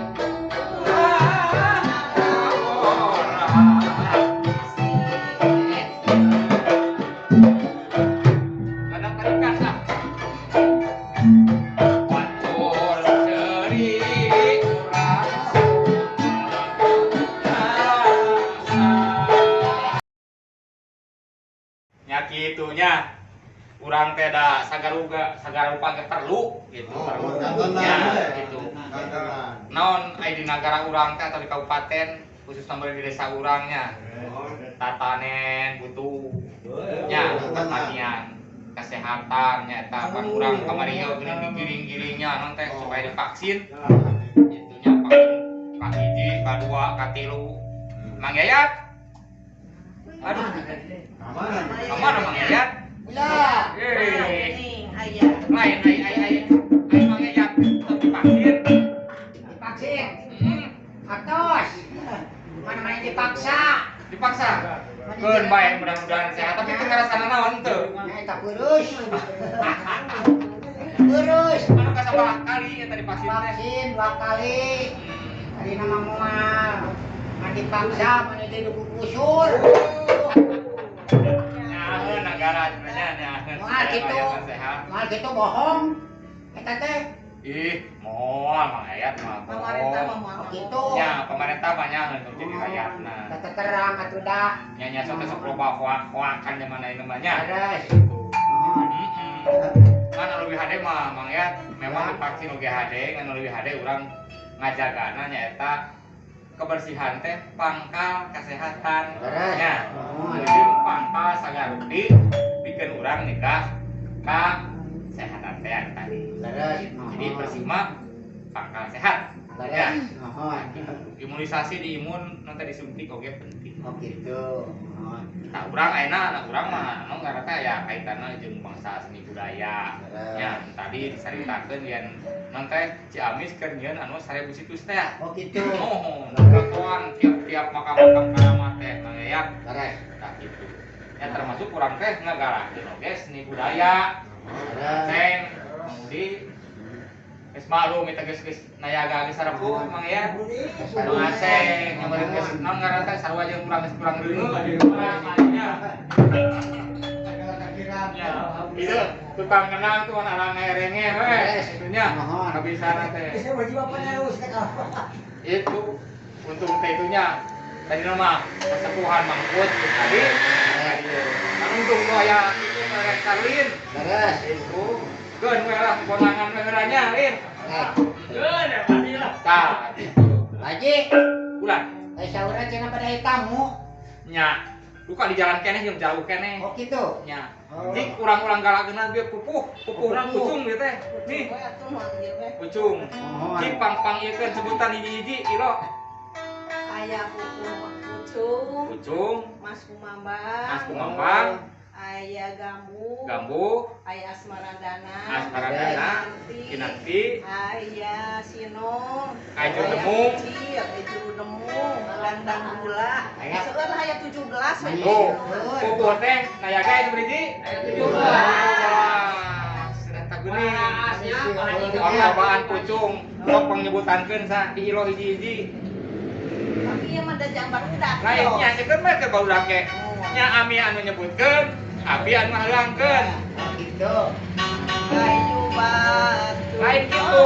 Speaker 5: kadang tarikan lah. Batur ceri urang nya kitunya urang teh da sagarupa ge perlu gitu.
Speaker 3: Oh,
Speaker 5: Ya, gitu.
Speaker 3: Gantenan.
Speaker 5: Naon aya di nagara urang teh atau di kabupaten khusus sampai di desa urangnya tatanen butuh nya pertanian kesehatan nya eta pan urang kamari geuning digiring-giringnya naon teh supaya divaksin gitu nya vaksin kahiji kadua katilu Mang Yayat aduh kemana Mang Yayat
Speaker 4: Ya.
Speaker 5: lain Mang Yayat tapi vaksin
Speaker 4: Vaksin.
Speaker 5: hmm.
Speaker 4: Atos. Mana-mana dipaksa.
Speaker 5: Dipaksa keun bae mudah-mudahan sehat tapi teu ngarasana naon teu
Speaker 4: Eta kurus. Kurus.
Speaker 5: anu kasabalah kali eta divaksin teh
Speaker 4: Vaksin 2 kali. Tadi nama moal. Mandi paksa, mana dia dukung usul.
Speaker 5: nyaheun negara sebenarnya nyaheun
Speaker 4: Moal gitu.
Speaker 5: sehat
Speaker 4: Moal gitu bohong. Eta teh.
Speaker 5: ih moal Mang Yayat mah
Speaker 7: Pemerintah
Speaker 5: bohong.
Speaker 7: mau
Speaker 4: Gitu.
Speaker 5: nya pemerintah banyak untuk jadi rakyatna
Speaker 4: Kata terang atuh dah.
Speaker 5: nya sok teh sok loba hoak-hoakan di mana ini mah nya
Speaker 4: Beres.
Speaker 5: gitu.
Speaker 4: Mohon.
Speaker 5: Kan anu leuwih hade mah Mang Yayat memang vaksin UGHD ngan leuwih hade urang ngajagana nyaeta kebersihan teh pangkal kesehatan
Speaker 4: Beres.
Speaker 5: nya
Speaker 4: Mohon.
Speaker 5: jadi pangkal sagarudi bikin urang nikah ka kesehatan teh anu tadi
Speaker 4: Beres.
Speaker 5: jadi bersih mah pangkal sehat ya
Speaker 4: Beres. Mohon.
Speaker 5: imunisasi di imun nanti disuntik oge penting.
Speaker 4: Oh gitu. Mohon.
Speaker 5: Nah, urang ayeuna urang mah anu ngaranna ya kaitanna jeung bangsa seni budaya. Ya, tadi dicaritakeun yen non teh Ciamis keur nyieun anu 1000 situs teh.
Speaker 4: Oh gitu.
Speaker 5: Oh, ngakuan tiap-tiap makam-makam karamat teh Mang Yayat.
Speaker 4: Beres.
Speaker 5: Tah kitu. Ya termasuk urang teh ngagarakeun oge seni budaya.
Speaker 4: Beres.
Speaker 5: Ceng, kemudian geus maklum eta geus nayaga geus sarepuh Mang Yayat. Anu aceng nyameureun geus naon ngaranna teh sarua jeung urang geus kurang reuneuh. Ya, Itu tukang kenang tuh anak ngerenge we. Itunya
Speaker 4: Mohon.
Speaker 5: kebiasaan teh.
Speaker 6: Saya wajib apa harus kan?
Speaker 5: Itu untung teh itunya. Tadi nama kesepuhan mangkut tadi. Kan untung tuh aya itu merek Karlin.
Speaker 4: Beres.
Speaker 5: Itu geun we lah konangan we ngeranya Lin. Geun ya tadi lah. Tah, itu.
Speaker 4: Haji,
Speaker 5: Ulah
Speaker 4: saurna cenah pada tamu.
Speaker 5: nya. Luka di jalan keneh yang jauh keneh.
Speaker 4: Oh gitu.
Speaker 5: Nya.
Speaker 4: Oh.
Speaker 5: Ini urang-urang galakeunna bieu pupuh urang pucung ieu teh. Nih,
Speaker 7: Gue atuh manggil we.
Speaker 5: pucung.
Speaker 4: Mohon.
Speaker 5: Ci pang-pang ieu kan sebutan hiji-hiji kilo.
Speaker 7: Aya pucung,
Speaker 5: Pucung,
Speaker 7: Mas Kumambang,
Speaker 5: Mas Kumambang,
Speaker 7: aya Gambu,
Speaker 5: Gambu,
Speaker 7: aya Asmaradana,
Speaker 5: Asmaradana, Kinanti,
Speaker 7: aya Sinong,
Speaker 5: Aju
Speaker 7: aya
Speaker 5: Demung.
Speaker 7: Kecil, Aju Demung, Dandang Gula.
Speaker 4: Aya.
Speaker 7: Seueur aya 17 we.
Speaker 5: tuh, pupuh teh nayaga itu beriji. Sudah taguning. Orlobaan pucung, sok penyebutankeun sa di ilo hiji-hiji.
Speaker 7: Tapi ieu mah da jambar udah.
Speaker 5: Lain nya nyekeun mah ke barudak ke. Nya ami anu nyebutkeun, abi anu halangkeun.
Speaker 4: Oh gitu.
Speaker 7: Kayu batu.
Speaker 5: Lain gitu.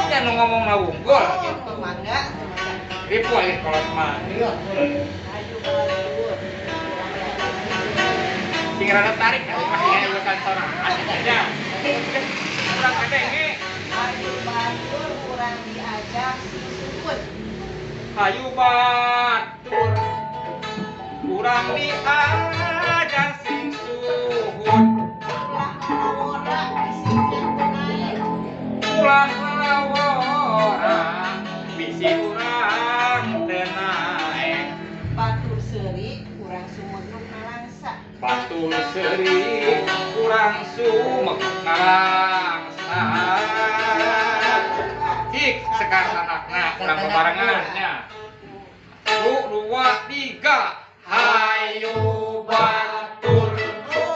Speaker 5: Nya nu ngomong wunggul gitu.
Speaker 7: Mangga.
Speaker 5: Ripu aya kolot mah.
Speaker 4: Iya.
Speaker 7: Kayu batu.
Speaker 5: Sing rada tarik atuh masih ngeueukan sorangan nya. Urang kadenge
Speaker 7: Kayu batu kurang diajak si Suput.
Speaker 5: hayu batur. Urang diajak sing suhud.
Speaker 7: Ulah ngawora bisiknya teu naik.
Speaker 5: Ulah lawora bisi urang teu naek.
Speaker 7: Batur seuri kurang sumedruk nalangsa.
Speaker 5: Batur seuri kurang sumek nalangsa. Cik sekar anakna kurang bebarengannya. 1, 2, 3 hayu batur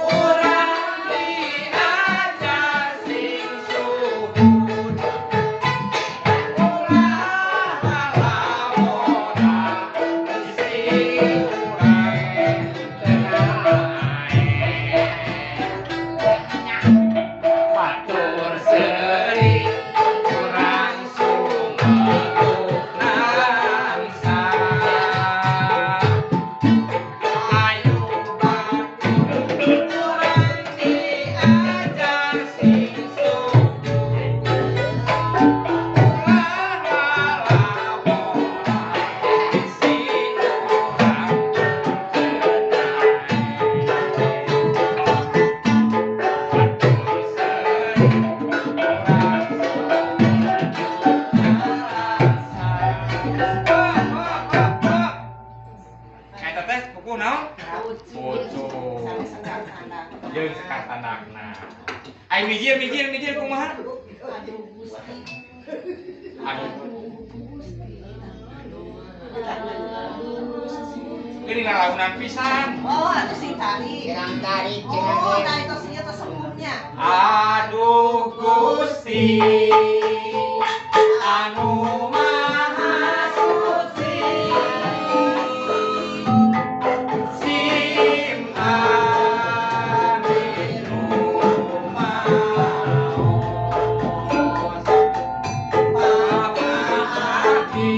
Speaker 5: urang diajar sing suhud. Ulah lawora bisi urang teu naek. Batur seuri kurang sumeuk nangsa. Ayo batur urang diajar sing suhud. Ulah lawora bisi urang teu Eta teh pupuh naon? Pucung.
Speaker 7: Sampai sekar tanda.
Speaker 5: Jeung sekar tandakna. Ai mijil kumaha?
Speaker 7: Aduh Gusti.
Speaker 5: Aduh. Ini ngalaunan pisan.
Speaker 7: Oh, atuh sing tari.
Speaker 4: Kirang tarik
Speaker 7: Oh,
Speaker 4: cenah
Speaker 7: nah
Speaker 4: teh.
Speaker 7: itu sih itu sebelumnya.
Speaker 5: Aduh Gusti anu maha suci sim aminu maos pabahati.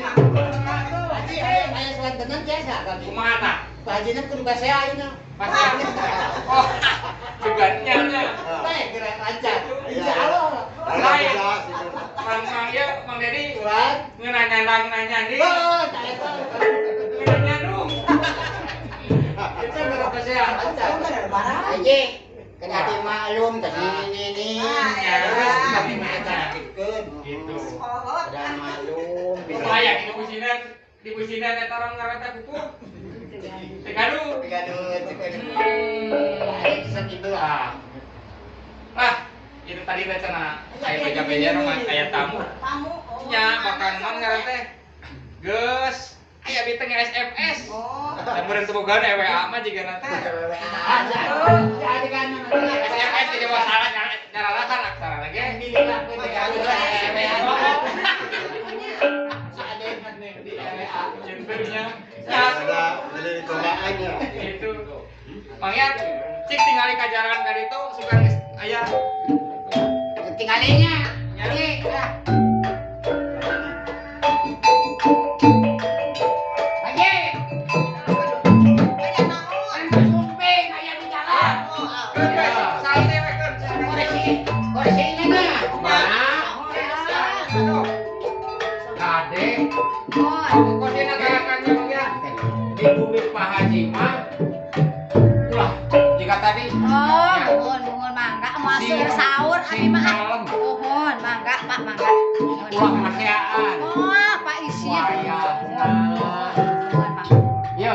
Speaker 4: Haji aya slantenan jasa kan.
Speaker 5: Kumana?
Speaker 4: Hajina kudu kasea ayeuna.
Speaker 5: Pasti. Oh, juga nya.
Speaker 4: Bae kira lancar. Insyaallah.
Speaker 5: Lain. Mang ieu Mang Dedi
Speaker 4: Tuhan.
Speaker 5: ngeunanya di.
Speaker 4: Oh, tak eta.
Speaker 5: Ngeunanya dong.
Speaker 4: Kita kudu kasea lancar. Haji, kena dimaklum tadi ini.
Speaker 7: Ah,
Speaker 5: ya.
Speaker 4: Kami maca dikeun.
Speaker 5: Gitu Gitu.
Speaker 7: Kolot.
Speaker 4: Dan malum.
Speaker 5: Layak di businan eta orang ngarana kuku. Tegaduh.
Speaker 4: Gaduh,
Speaker 5: Ah. Lah, itu tadi rencana aya beja-beja rumah aya tamu.
Speaker 7: Tamu. Oh.
Speaker 5: Nya makan naon ngaran teh? Geus aya di tengah SMS.
Speaker 7: Oh.
Speaker 5: Dan meureun teu bogaan WA mah jiga nanti.
Speaker 4: Jadi kan
Speaker 5: SMS di Jawa salah nyara kan aksara lagi. Cinternya.
Speaker 3: Ada jadi cobaan ya.
Speaker 5: Itu. Mangyat cik tinggali kajaran dari itu suka aya
Speaker 4: tinggalnya. Jadi Haji,
Speaker 7: Kayak naon?
Speaker 4: kan sumping aya di jalan.
Speaker 5: saya dewekeun.
Speaker 4: Kursinya nah.
Speaker 2: Mana? Kade
Speaker 5: Kodena galakannya ya.
Speaker 2: di bumi Pak Haji mah. Ulah jika tadi
Speaker 1: Oh, nuhun mangga masuk sahur abi mah.
Speaker 2: kalem.
Speaker 1: Nuhun mangga Pak mangga.
Speaker 2: Ulah maseaan.
Speaker 1: Oh, Pak Isin.
Speaker 2: Waya.
Speaker 1: Nuhun mangga.
Speaker 2: Yo.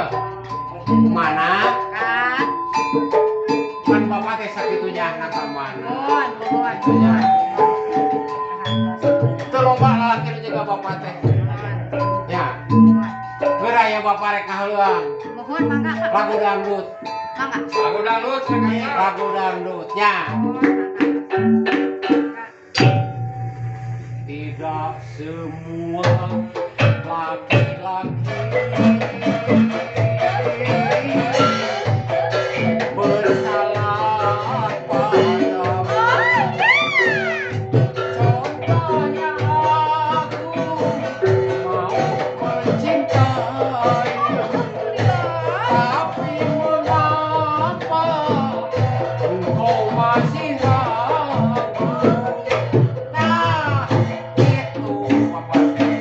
Speaker 2: Mana?
Speaker 1: Kan.
Speaker 2: Kan bapak teh sakitunya anak ka mana?
Speaker 1: Nuhun.
Speaker 2: Teu lomba lalaki juga bapak teh. Ya. Beraya bapak rek kaheulang.
Speaker 1: Nuhun mangga Pak.
Speaker 2: Lagu dangdut.
Speaker 1: Mangga.
Speaker 5: Aku dangdut rekan.
Speaker 2: Lagu dangdutnya. Tidak semua laki-laki bersalah padamu. Contohnya aku mau mencintai, tapi mengapa engkau masih ragu? Nah, itu apa teh?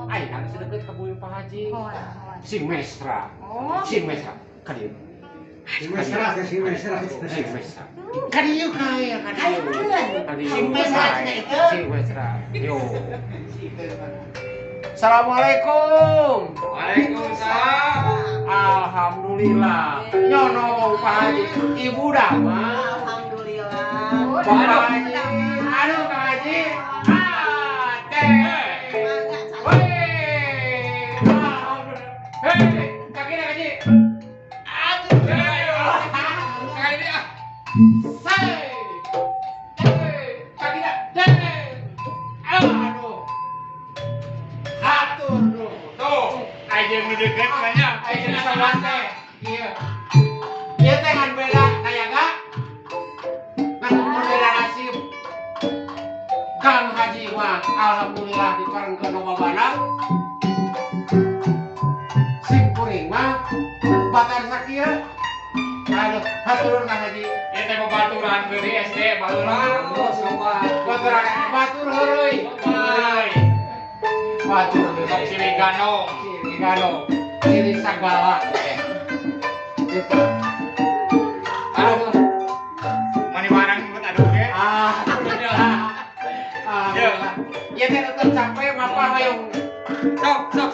Speaker 2: Ai, anu sedeket ka bumi Pak Haji. Sing mesra.
Speaker 1: Oh.
Speaker 2: Sing mesra. Kadieu.
Speaker 3: Si mesra.
Speaker 2: Sing mesra. Kadieu kaya kadieu. Kadieu.
Speaker 4: Sing mesra cenah itu.
Speaker 2: Sing mesra. Yo. Assalamualaikum.
Speaker 5: Waalaikumsalam.
Speaker 2: Alhamdulillah. Nyono Pak Haji. Ibu dama.
Speaker 7: Alhamdulillah.
Speaker 2: Bapak Haji. Aduh Kang Haji. Teh. Weh. Alhamdulillah. Hei, kaki dah Haji. Aduh.
Speaker 5: Sekali ini ah.
Speaker 2: Hei. Hei, kaki dah. Hei. Aduh. Hatur dulu.
Speaker 5: Tuh, aja nu deket banyak.
Speaker 2: Ayo sama teh. Iya. Ieu teh ngan beda kayak gak? Ngan berbeda nasib. Kang Haji mah alhamdulillah dikarengkeun babana. Sim kuring mah batar sakieu. Aduh, hatur Kang Haji.
Speaker 5: Ieu teh babaturan keur di SD baheula.
Speaker 2: Batur batur heureui.
Speaker 5: Euy,
Speaker 2: Batur
Speaker 5: sok
Speaker 2: heureui.
Speaker 5: silih ganong.
Speaker 2: Ciri gano, ciri sagala. Itu. Aduh.
Speaker 5: Mani barang ikut aduh ge.
Speaker 2: Alhamdulillah. Alhamdulillah. Ya teh tetep capek mapa hayung.
Speaker 5: Sok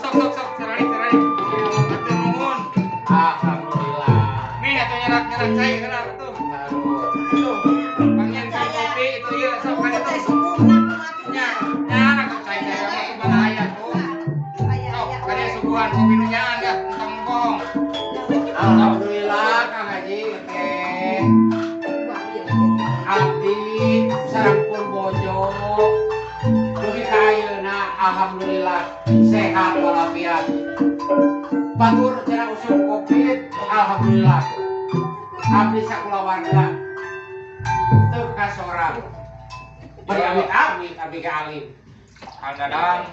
Speaker 5: sarari. Hatur nuhun.
Speaker 2: Alhamdulillah.
Speaker 5: Nih atuh nyerak cai heula atuh.
Speaker 2: Aduh.
Speaker 5: Panggil si kopi itu ieu sok kan
Speaker 7: Teh
Speaker 5: itu.
Speaker 7: sempurna matinya.
Speaker 5: Nyana kau cai mah kumaha aya tuh. Sok kade suguhan kopi nu nyaan dah entong-entong.
Speaker 2: Alhamdulillah Kang Haji teh. Abdi sareng bojo. Dugi ka ayeuna alhamdulillah sehat walafiat. Batur cenah usul Covid alhamdulillah. Abdi sakulawarga teu kasorang. Bari amit-amit abdi ka alim.
Speaker 5: Kang Dadang,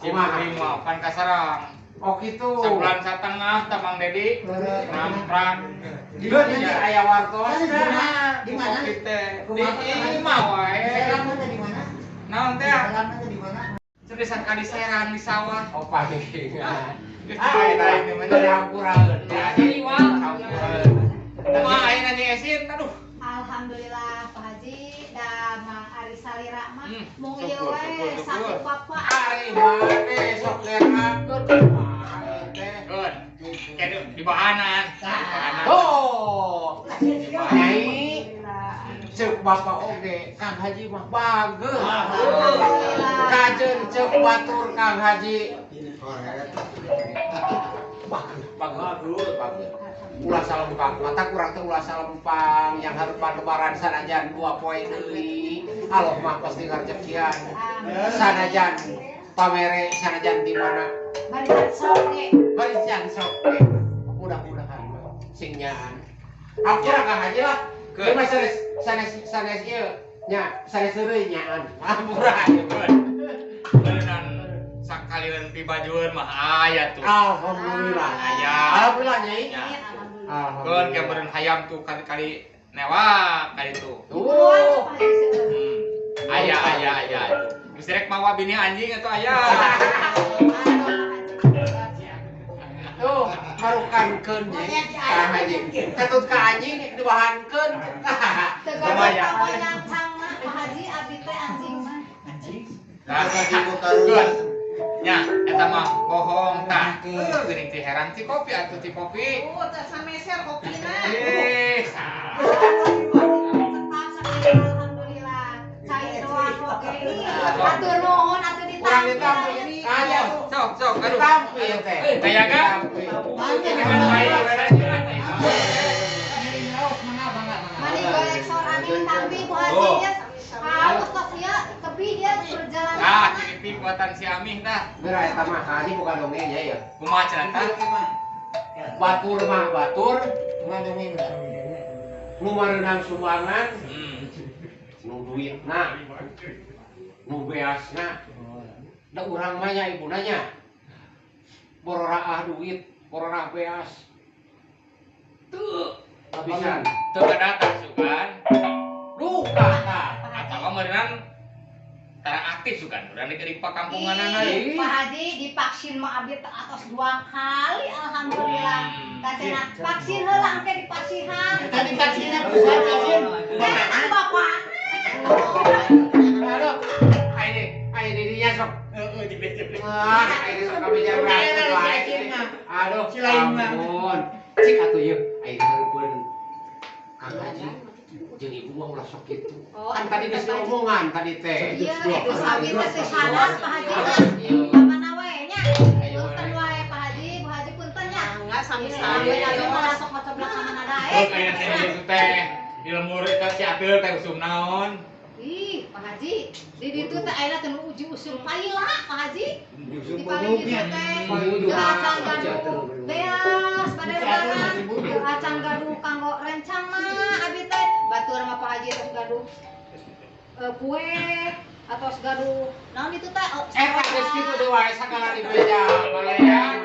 Speaker 5: si Muhrim mah pan kasarang.
Speaker 2: Oh gitu.
Speaker 5: Sebulan setengah Tamang Dedi namprak.
Speaker 2: Dia aya wartos.
Speaker 4: Di mana?
Speaker 5: Kopi teh di imah wae.
Speaker 4: Di mana?
Speaker 5: Naon teh?
Speaker 4: Alamatnya di mana?
Speaker 5: Cedesan kali serang di sawah.
Speaker 2: Oh pagi.
Speaker 5: Lain mah
Speaker 2: Dari hampuraeun.
Speaker 5: jadi wah. Kumaha ayeuna Nyi Esin? Aduh.
Speaker 1: Alhamdulillah Pak Haji dan Mang Ari Salira mah Mau
Speaker 5: Syukur,
Speaker 1: ieu
Speaker 5: syukur,
Speaker 1: we
Speaker 5: syukur.
Speaker 1: satu bapak.
Speaker 2: Ari mane sok ngerakeun kumaha teh.
Speaker 5: Gun, kayak di bahanan.
Speaker 2: Oh, Nyai cek bapak oge Kang Haji mah bageus. Kajeun cek batur Kang Haji. Bagus. Ulah salempang, mata kurang teh ulah salempang yang harupan lebaran sanajan 2 poe deui. Allah mah pasti ngarjekian. Sanajan pamere sanajan di mana?
Speaker 1: Barisan sok ge.
Speaker 2: Barisan sok we. Mudah-mudahan sing nyaan. Aku Kang Haji lah.
Speaker 5: Ke.
Speaker 2: Ieu mah sanes ieu nya sanes deui nyaan. Murah ieu.
Speaker 5: Beneran sakalian pibajuan mah aya tuh.
Speaker 2: Alhamdulillah.
Speaker 5: Aya.
Speaker 2: Alhamdulillah Nyai.
Speaker 5: Ya. Gun
Speaker 2: Alhamdulillah.
Speaker 5: kayak beren hayam tuh kali-kali newa kali tuh.
Speaker 2: Oh.
Speaker 5: Aya. Geus rek mawa bini anjing atuh aya.
Speaker 2: Tuh, marukankeun Nyai. Kang Haji. Ketut ka anjing dibahankeun.
Speaker 5: Lumayan.
Speaker 1: Nyangcang mah Pak Haji abdi teh anjing mah.
Speaker 5: Gun. Nya, eta mah bohong tah. Geuning ti herang ti kopi atuh ti kopi.
Speaker 7: teh sameser kopina.
Speaker 1: Alhamdulillah. Cai doang oke. Atur nuhun atuh
Speaker 2: Kurang
Speaker 1: ditampi.
Speaker 2: ditampi. Aya.
Speaker 5: Sok, aduh.
Speaker 2: Ditampi ya teh.
Speaker 5: Kayak kan? Dengan baik
Speaker 1: Mani golek sor amin tampi Bu Haji ya. Halus tos ya, tepi dia perjalanan.
Speaker 5: Ah, ciri kuatan si Amih dah.
Speaker 2: Bener eta mah Haji bukan dongeng ya.
Speaker 5: Kumaha cenah tah?
Speaker 2: Batur mah batur. Nu mareunang sumbangan, nu duitna, nu beasna. Da urang mah nya ibuna nya. Bororaah duit, bororaah beas. Tuh, habisan.
Speaker 5: Teu datang sukan.
Speaker 2: Duka tah.
Speaker 5: Atawa meureun tara aktif sukan. Urang di pakampunganan
Speaker 1: Ih, Pak Haji divaksin mah abdi teh atos 2 kali alhamdulillah. Katanya vaksin heula engke dipasihan.
Speaker 4: Tadi vaksinnya bisa vaksin.
Speaker 1: Kan bapak.
Speaker 2: Aduh, ayo didinya sok.
Speaker 5: di becek.
Speaker 2: Wah, ini sok kami jam Aduh, ampun. Cik atuh yeuh, ayo hareupeun Kang Haji. Jeung ibu mah ulah sok kitu. Kan tadi geus omongan tadi teh.
Speaker 1: Iya, geus abdi teh teh salah Pak Haji mah. Kamana we nya? Punten wae Pak Haji, Bu Haji punten nya.
Speaker 7: Enggak
Speaker 1: Sami-sami aya mah sok maca belakangan ada
Speaker 5: Oh, kayak teh teh. Di lemur eta si Atul teh usum naon?
Speaker 1: Ih, Pak Haji, di ditu teh ayeuna teh uji usul paila Pak Haji. Di paling ditu teh acan gaduh beas pada lebaran, acan gaduh kanggo rencang mah abi teh batur mah Pak Haji terus gaduh kue atau gaduh naon itu teh
Speaker 2: Eta geus kitu deui wae sakala di meja balean.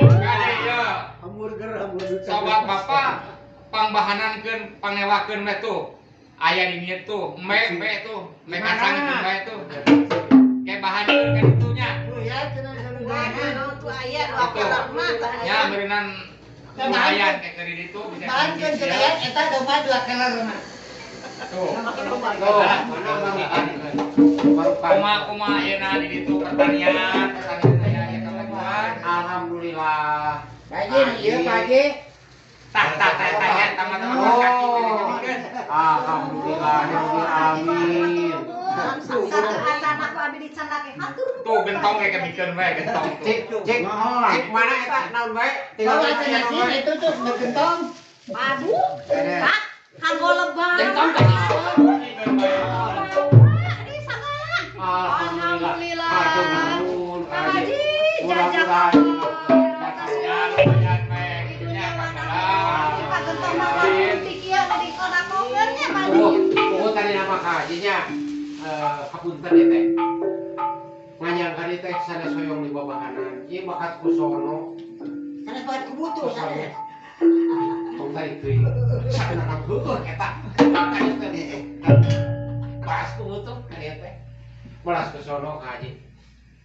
Speaker 5: Kade ya. Sobat Bapak pangbahanankeun pangewakeun we tuh. Aya di dieu tuh, embe tuh, embe kacang itu bae tuh. Kayak bahankeun kan itunya.
Speaker 7: tuh aya dua kelar mah tah
Speaker 5: Ya
Speaker 7: aya.
Speaker 5: berenang lumayan kayak keri itu bisa tinggi ya.
Speaker 4: Eta domba 2 kelar mah.
Speaker 5: Tuh.
Speaker 2: Tuh, mana bang
Speaker 5: Kuma ayeuna di ditu pertanian aya aya kemajuan.
Speaker 2: Alhamdulillah.
Speaker 4: Haji, ieu Pak Haji.
Speaker 5: Tah teman-teman kaki pilih-pilihkeun.
Speaker 2: Alhamdulillah, amin.
Speaker 1: satu acan aku abi dicandake hatur.
Speaker 5: Tuh gentong kayak kemikeun we gentong tuh.
Speaker 2: Cek mana eta naon bae?
Speaker 4: Bawa cenah sini itu tuh bergentong.
Speaker 1: Aduh, Kak, kanggo lebaran.
Speaker 5: Gentong kan
Speaker 1: Ini sangat.
Speaker 2: Alhamdulillah. Hatur nuhun,
Speaker 1: Pak Haji,
Speaker 2: mudah-mudahan
Speaker 5: ya lumayan we gitunya panggalan.
Speaker 1: Kita gentong makan tikieu tadi kodak-kokeun nya Pak Haji.
Speaker 2: Oh, tadi nama kajinya hapunten ya teh. Nganyang kali teh sanes hoyong di babahanan. Ieu bakat kusono.
Speaker 4: Sana buat kubutuh sana.
Speaker 2: Tong tadi teuing. Sakenana heueuh eta. Kali teh. Pas kubutuh kali teh. Balas ke sono ka haji.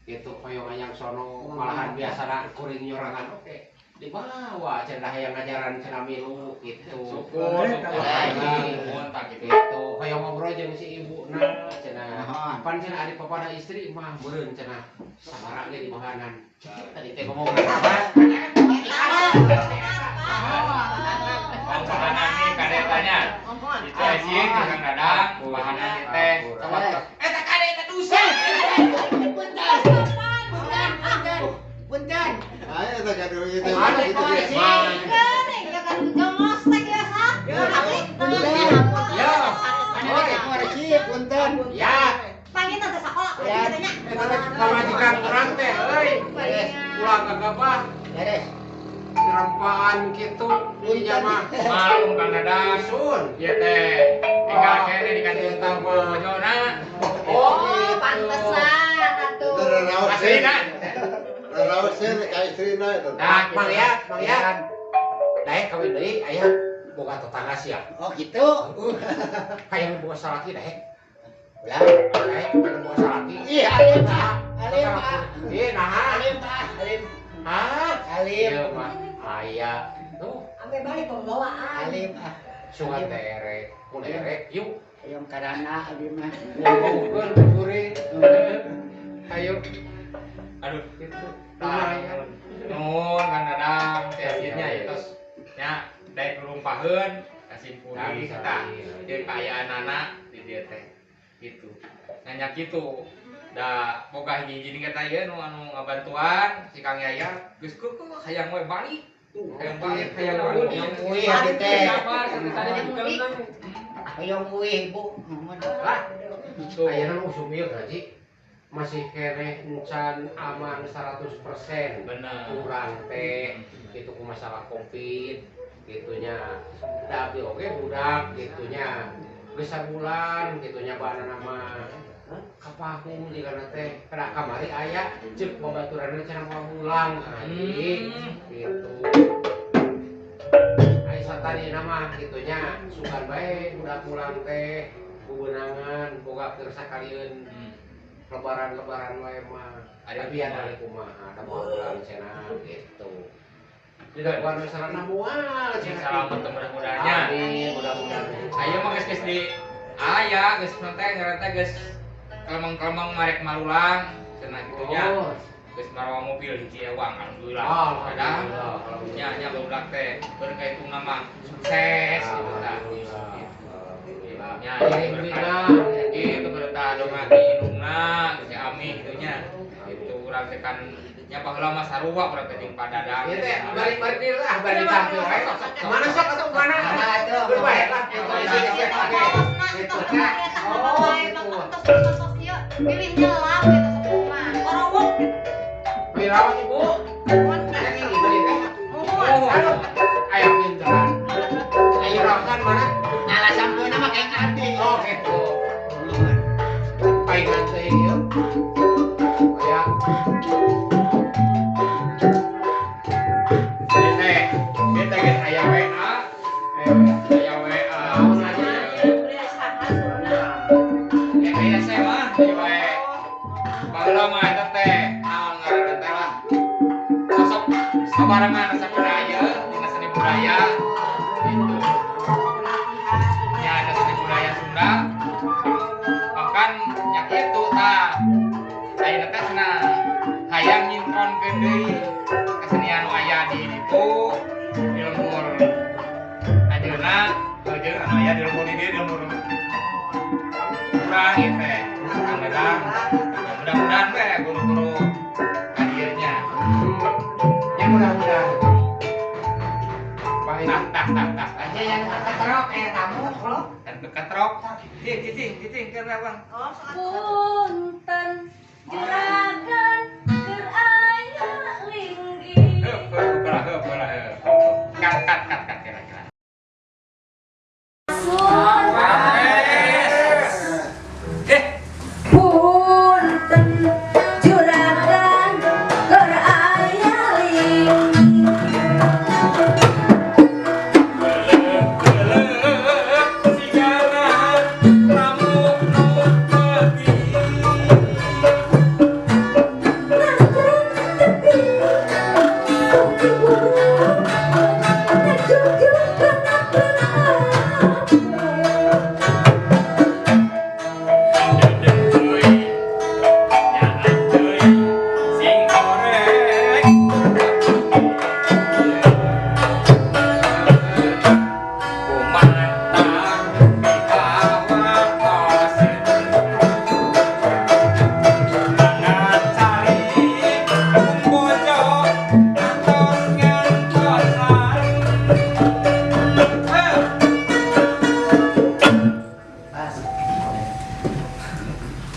Speaker 2: Itu hoyong anyang sono malahan biasana kuring nyorangan oke. dibawa cenah yang ngajaran cenah milu gitu.
Speaker 5: Syukur, syukur. Nuhun tak gitu.
Speaker 2: Gitu, kayak ngobrol jeung si ibuna cenah. Pan cenah ari papada istri mah beureun cenah. Sabaraha ge di bahanan. Tadi teh ngomong apa?
Speaker 5: Bahanan nih kadetanya. Itu izin Kang Dadang, bahanan teh.
Speaker 4: Eta kade eta dusa. Punten.
Speaker 3: Ayo tak kado itu.
Speaker 2: Ada
Speaker 3: Itu
Speaker 2: kok
Speaker 3: dia.
Speaker 2: sih.
Speaker 1: Geuning ya kan jongos teh ya ha.
Speaker 2: Ya.
Speaker 4: Oi, koreksi punten.
Speaker 2: Ya.
Speaker 1: Pangin teh sakola
Speaker 4: Ya.
Speaker 1: katanya.
Speaker 2: Eta majikan urang teh euy. Ulah kagabah.
Speaker 4: Beres.
Speaker 2: Rempaan gitu inya mah.
Speaker 5: Malum Kang Dadang.
Speaker 2: Sun.
Speaker 5: Ieu teh tinggal kene di kantin tamu bojona.
Speaker 1: Oh, pantesan atuh.
Speaker 5: Aslina.
Speaker 3: Rausen ka istrina itu.
Speaker 2: Nah, Mang ya. Daek kawin deui aya boga tetangga sia.
Speaker 4: Oh gitu.
Speaker 2: Hayang boga salaki daek.
Speaker 4: Ulah.
Speaker 2: Daek hayang boga salaki.
Speaker 4: Iya, alim Pak. Alim Pak.
Speaker 2: Ieu naha?
Speaker 4: Alim Pak. Alim.
Speaker 2: Hah?
Speaker 4: Alim.
Speaker 2: Ieu mah aya. Tuh,
Speaker 1: Ambe balik pembawaan.
Speaker 4: Alim ah.
Speaker 2: sungan terek, mun erek yuk.
Speaker 4: Yang kadana alim mah.
Speaker 2: Ngomongkeun kuring. Ayo.
Speaker 5: Aduh,
Speaker 2: Gitu.
Speaker 5: tah. Nuhun Kang Dadang, teh akhirnya ya tos nya daek rumpaheun kasimpulin eta. Jeung kaayaan anak di dieu teh. Gitu. Nanya kitu. Da boga hiji-hiji kata ieu nu anu ngabantuan si Kang Yaya geus keukeuk hayang we balik. Hayang balik, hayang balik.
Speaker 4: Yang kuih hati teh.
Speaker 5: Sabar,
Speaker 4: Yang kuih Bu.
Speaker 2: Lah,
Speaker 5: Tuh.
Speaker 2: ayeuna usum ieu gaji masih kene encan aman 100%.
Speaker 5: Bener.
Speaker 2: Kurang teh gitu ku masalah Covid gitunya. Tapi oke budak gitunya. Geus sabulan gitunya bahanana mah kapahung di kana teh kada kamari aya ceuk babaturanna cenah mau pulang anjing gitu. Ai satani nama gitunya sugan bae budak pulang teh bubeunangan boga keur sakalieun lebaran wae mah. Ada biar dari kumaha ada mau pulang cenah gitu. Tidak kuat masalah mual cenah.
Speaker 5: Selamat mudah-mudahannya.
Speaker 2: Amin mudah-mudahan.
Speaker 5: Ayo mah geus di aya geus nanti ngarana geus kelmang-kelmang marek marulang cenah kitunya. Geus marawa mobil hiji ewang alhamdulillah. Kadang nya budak teh beureun ka itu nama sukses gitu tah. Nya berkah gitu berkah dongeng indungna geus ami gitunya. Itu urang teh kan nya baheula mah sarua urang teh jeung Pak Dadang.
Speaker 2: Ieu teh balik-balik deui lah bari tampil wae. Mana sok atuh mana? Berbaik lah.
Speaker 1: Pilihnya lah gitu semua. Orowok.
Speaker 2: Wirawat Ibu. Yang ini beli teh. Anu aya pinteran. Ayo rakan mana?
Speaker 4: Nyala sampeuna mah kayak adi.
Speaker 2: Oh gitu. Paingan teh ieu. Aya Kita geus aya WA. Aya WA. Aya SMA di wae. Baheula mah eta teh naon ngaranna teh lah. Sosok sabarengan sabudaya dina seni budaya. Gitu. Nya ada seni budaya Sunda. Bahkan nya kitu tah. Ayeuna teh cenah hayang nyintronkeun deui kesenian nu aya di ditu. Di lembur ajeuna jeung anu aya di lembur di dieu di lembur kurang ieu teh Kang Dadang mudah-mudahan we guru-guru kadieurnya Ya mudah-mudahan. Baik.
Speaker 5: tah
Speaker 4: Aja yang katrok kamu bro.
Speaker 5: dan ketrok cicing keur Bang
Speaker 7: Punten juragan keur aya linggi.
Speaker 5: kat kira-kira
Speaker 7: Punten juragan keur aya linggi.
Speaker 5: Sigana ramu nu peti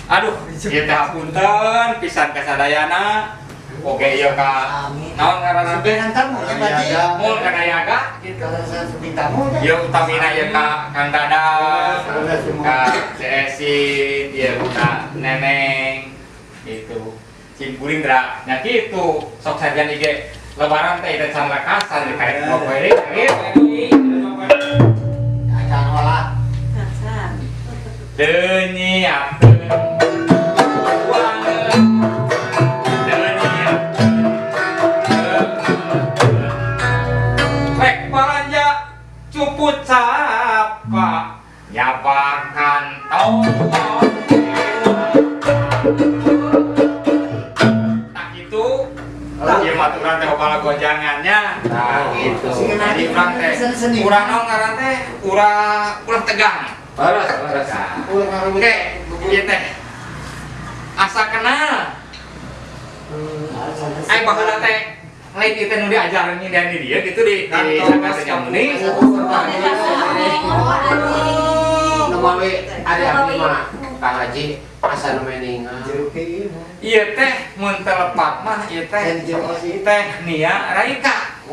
Speaker 5: Aduh, ieu teh hapunten pisan kasadayana. Oge ieu ka naon ngaranna teh? Mul kana yaga kitu. Ieu utamina ieu ka Kang Dadang, ka Ceesin, ieu ka Neneng gitu. Cimpuring dra nya kitu. Sok sajan ige lebaran teh teh can lekasan karek ngobrol
Speaker 4: Acan olah.
Speaker 7: Kasan.
Speaker 5: teu nyiapkeun uangeun. Teu nyiapkeun rek balanja cuput sapa nyapakan tong. Tak gitu ieu maturan teh opala gojangannya. Nah gitu. Jadi urang teh urang naon ngaran teh? Urang tegang. Baras. Oke, ieu teh asa kenal. Ai baheula teh lain ieu teh nu diajaran nya di dieu gitu di Jakarta Jamuni.
Speaker 6: Namawe ada abdi mah Kang Haji asa meningan.
Speaker 5: Ieu teh mun telepat mah ieu teh nia Raika.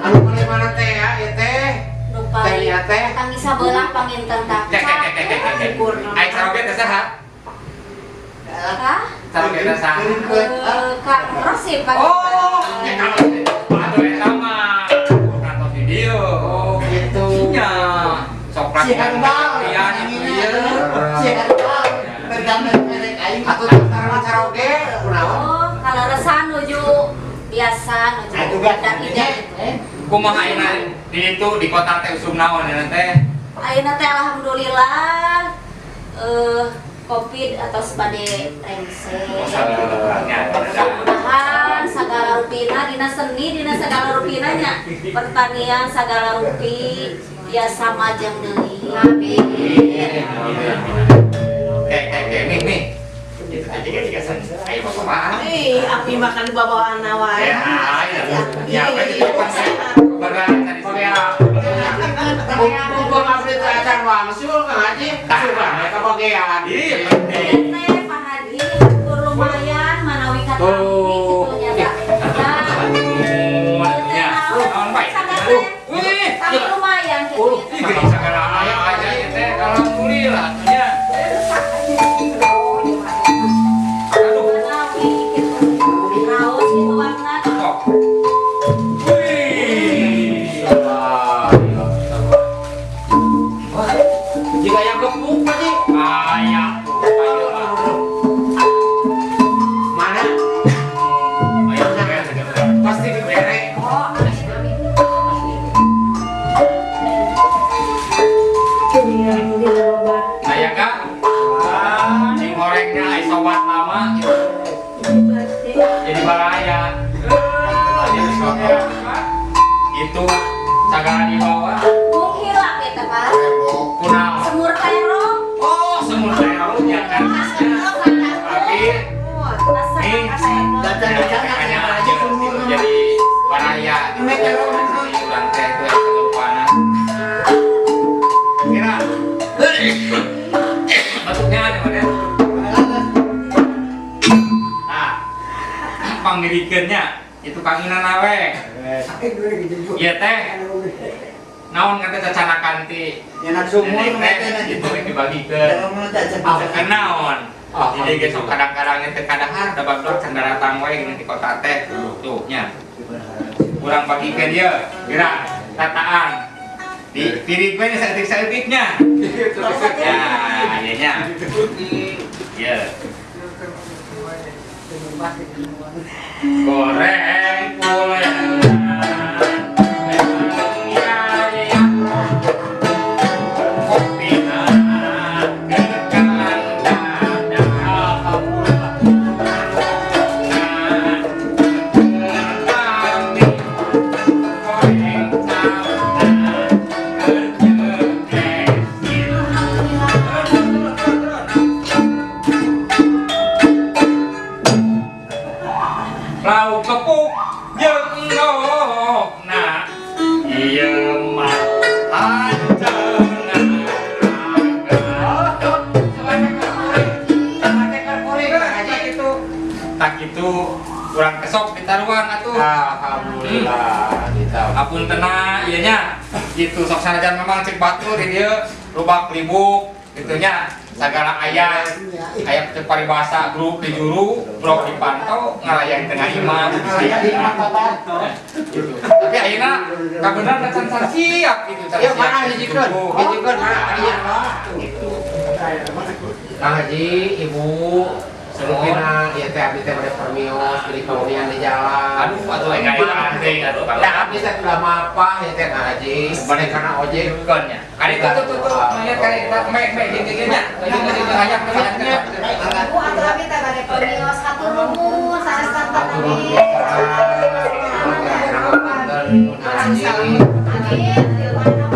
Speaker 6: Anu mana teh ya ieu teh? Teh ieu teh.
Speaker 1: Kang bisa belah panginten takca.
Speaker 5: Ai caroge teh saha?
Speaker 1: Kah?
Speaker 5: Caroge teh saha?
Speaker 1: Kang Rosip Kang.
Speaker 5: Oh, ya kalau atuh eta mah kantor video.
Speaker 6: Oh gitu.
Speaker 5: Nya sok praktikan kalian ieu.
Speaker 6: Atuh tara caroge kunaon?
Speaker 1: Oh, kalau resah nuju biasa nuju dan ide.
Speaker 5: Kumaha ayeuna di itu di kota teh usum naon ya teh?
Speaker 1: Ayeuna teh alhamdulillah Covid atau sebade rengsek. Mudah-mudahan sagala rupina dina seni dina sagala rupina nya pertanian sagala rupi biasa majeng deui. Amin.
Speaker 5: Nih. Itu teh tiga sen. Ayo bapak.
Speaker 7: Api makan bawaan wae.
Speaker 5: Ya, apa itu pas beneran tadi sore ya.
Speaker 6: Mumpung abdi teh acan wangsul Kang Haji. Suka mereka bagian.
Speaker 5: Iya,
Speaker 1: Teh Pak Haji atur lumayan manawi kata gitu nya
Speaker 5: Ya, naon bae. Wih,
Speaker 1: tapi lumayan gitu.
Speaker 5: ini segala aya aja ya teh alhamdulillah nya. Aduh.
Speaker 1: Manawi gitu. Raos gitu warna.
Speaker 5: Kok. Wih.
Speaker 6: Jika yang gepuk Haji.
Speaker 5: Aya. Ayo lah.
Speaker 6: Mana?
Speaker 5: Ayo pasti dibere.
Speaker 1: Oh, amin amin.
Speaker 5: Aya Kak. Cing gorengnya ai sobat lama jadi baraya. Jadi sobat. Itu sagala di bawah.
Speaker 1: Bung hilap eta Pak.
Speaker 5: Kunaon?
Speaker 1: Semur terong.
Speaker 5: Oh, semur terong ya kan. Tapi jadi baraya di urang teh teh kelupana. Kira bentuknya ada mana? Nah, pangirikeunnya itu kanginan awe. Ieu teh naon kata cacanakan ti
Speaker 4: Yang sumur
Speaker 5: itu dibagikeun. Naon? Jadi geus sok kadang-kadang teh kadahar da bagdor can datang wae gini di kota teh. Tuh nya. Urang bagikeun ieu, kira tataan. Di piring we saeutik-saeutiknya. Ya, ieu nya. Ieu. goreng pulengan memang ya kopi kekan dadang kami goreng lauk kepuk jeung nokna ieu mah hanceungan tak kitu kurang kesok ditaruhan atuh.
Speaker 2: Alhamdulillah ditambah.
Speaker 5: Apuntena ieu nya kitu sok sanajan memang cek batur di dieu lubak libuk kitu nya sagala aya cek paribasa grup di juru brok dipantau ngalayan tengah imam tapi ayeuna kabeneran can siap gitu can
Speaker 2: Yuk
Speaker 5: siap.
Speaker 2: mana hijikeun? Hijikeun mana adieu. Kang Haji, Ibu, semua ya teh abdi teh pada permios beli kaunian di jalan.
Speaker 5: Aduh atuh aya ganteng atuh
Speaker 2: Da
Speaker 5: kalau
Speaker 2: abdi teh udah mapa ya teh Kang Haji. Bade kana ojek.
Speaker 5: nya kali tuh mayat kali me jeung nya jeung hayang nya
Speaker 1: Bu atuh abi teh bade permios hatur nuhun saestanten abi.
Speaker 2: Amin.
Speaker 1: Amin.